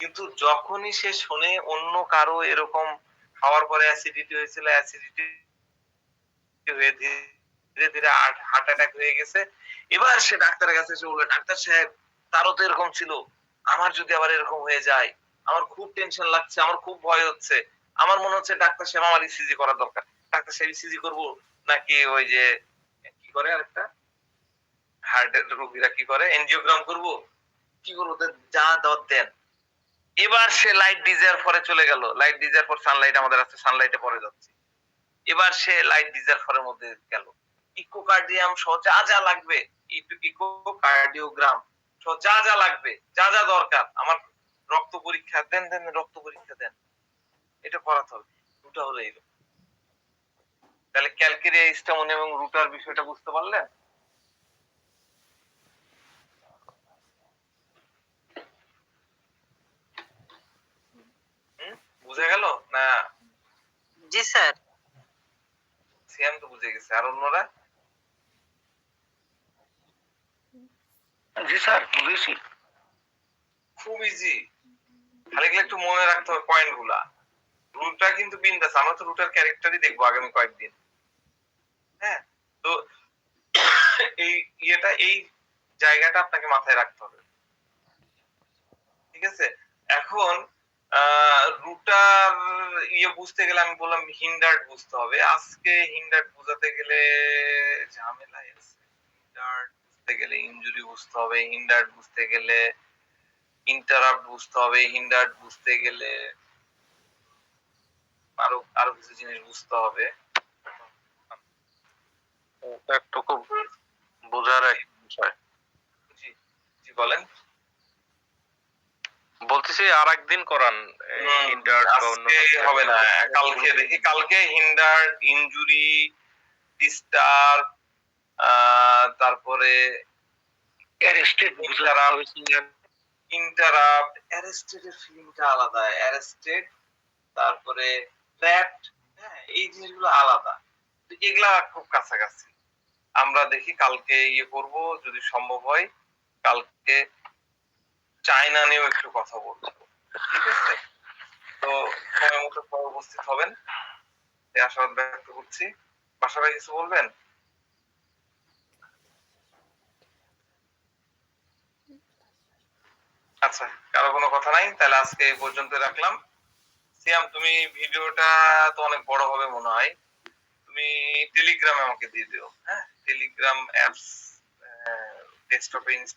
কিন্তু যখনই সে শোনে অন্য কারো এরকম খাওয়ার পরে অ্যাসিডিটি হয়েছিল, অ্যাসিডিটি হয়ে ধীরে ধীরে হার্ট অ্যাটাক হয়ে গেছে, এবার সে ডাক্তারের কাছে এসে বললো, ডাক্তার সাহেব তারও তো এরকম ছিল, আমার যদি আবার এরকম হয়ে যায়, আমার খুব টেনশন লাগছে, আমার খুব ভয় হচ্ছে, আমার মনে হচ্ছে ডাক্তার সাহেব আমার ইসিজি করা দরকার। ডাক্তার সাহেব ইসিজি করবো নাকি ওই যে কি করে আরেকটা হার্টের রোগীরা কি করে, এনজিওগ্রাম করবো, কি করবো, যা দর দেন। এবার সে লাইট ডিজায়ার পরে চলে গেল, লাইট ডিজায়ার পর সানলাইট আমাদের আছে, সানলাইটে পরে যাচ্ছে। এবার সে লাইট ডিজায়ার পরের মধ্যে গেল, ইকোকার্ডিয়াম সহ যা যা লাগবে, ইকোকার্ডিওগ্রাম সহ যা যা লাগবে, যা যা দরকার, আমার রক্ত পরীক্ষা দেন, রক্ত পরীক্ষা দেন, এটা করাতে হবে। রুটা হলো এইরকম। তাহলে ক্যালকেরিয়া, ইস্টামোনিয়াম এবং রুটার বিষয়টা বুঝতে পারলেন? বুঝে গেল না? জি স্যার। সিয়াম তো বুঝে গেছে, আর অন্যরা? জি স্যার, বুঝেছি। খুব ইজি, খালি একটু মনে রাখতে হবে পয়েন্ট গুলা। রুটটা কিন্তু বিন্দাস, আমরা তো রুটার ক্যারেক্টারই দেখবো আগামী কয়েকদিন। হ্যাঁ, তো এই ইয়েটা, এই জায়গাটা আপনাকে মাথায় রাখতে হবে। ঠিক আছে? এখন রুটার ইয়ে বুঝতে গেলে আমি বললাম হিন্ডার্ড বুঝতে হবে। আজকে হিন্ডার্ড বুঝাতে গেলে ঝামেলা আছে। হিন্ডার্ড বুঝতে গেলে ইনজুরি বুঝতে হবে, হিন্ডার্ড বুঝতে গেলে ইন্টারাপ্ট বুঝতে হবে, হিন্ডার্ড বুঝতে গেলে আরো আরো কিছু জিনিস বুঝতে হবে। একটু খুব বোঝার এক বিষয়। জি জি বলেন। বলতেছি আর একদিন করান, হিন্ডার্ড বা অন্য আজকে হবে না, কালকে দেখি। কালকে হিন্ডার্ড, ইনজুরি, ডিস্টার্ব, তারপরে ইন্টারাপ্ট, অ্যারেস্টেড এর ফিলিংটা আলাদা, অ্যারেস্টেড, তারপরে ট্র্যাপড, হ্যাঁ এই জিনিসগুলো আলাদা, এগুলা খুব কাছাকাছি। আমরা দেখি কালকে ইয়ে করব, যদি সম্ভব হয় কালকে চায়না নিয়েও একটু কথা বলবো। ঠিক আছে? তো সময় মতো উপস্থিত হবেন, এই আশাবাদ ব্যক্ত করছি। বাসা ভাই কিছু বলবেন? আচ্ছা, কারো কোনো কথা নাই, তাহলে আজকে এই পর্যন্ত রাখলাম। সিয়াম, তুমি ভিডিওটা তো অনেক বড় হবে মনে হয়, তুমি টেলিগ্রামে আমাকে দিয়ে দিও। হ্যাঁ, টেলিগ্রাম অ্যাপস ডেস্কটপে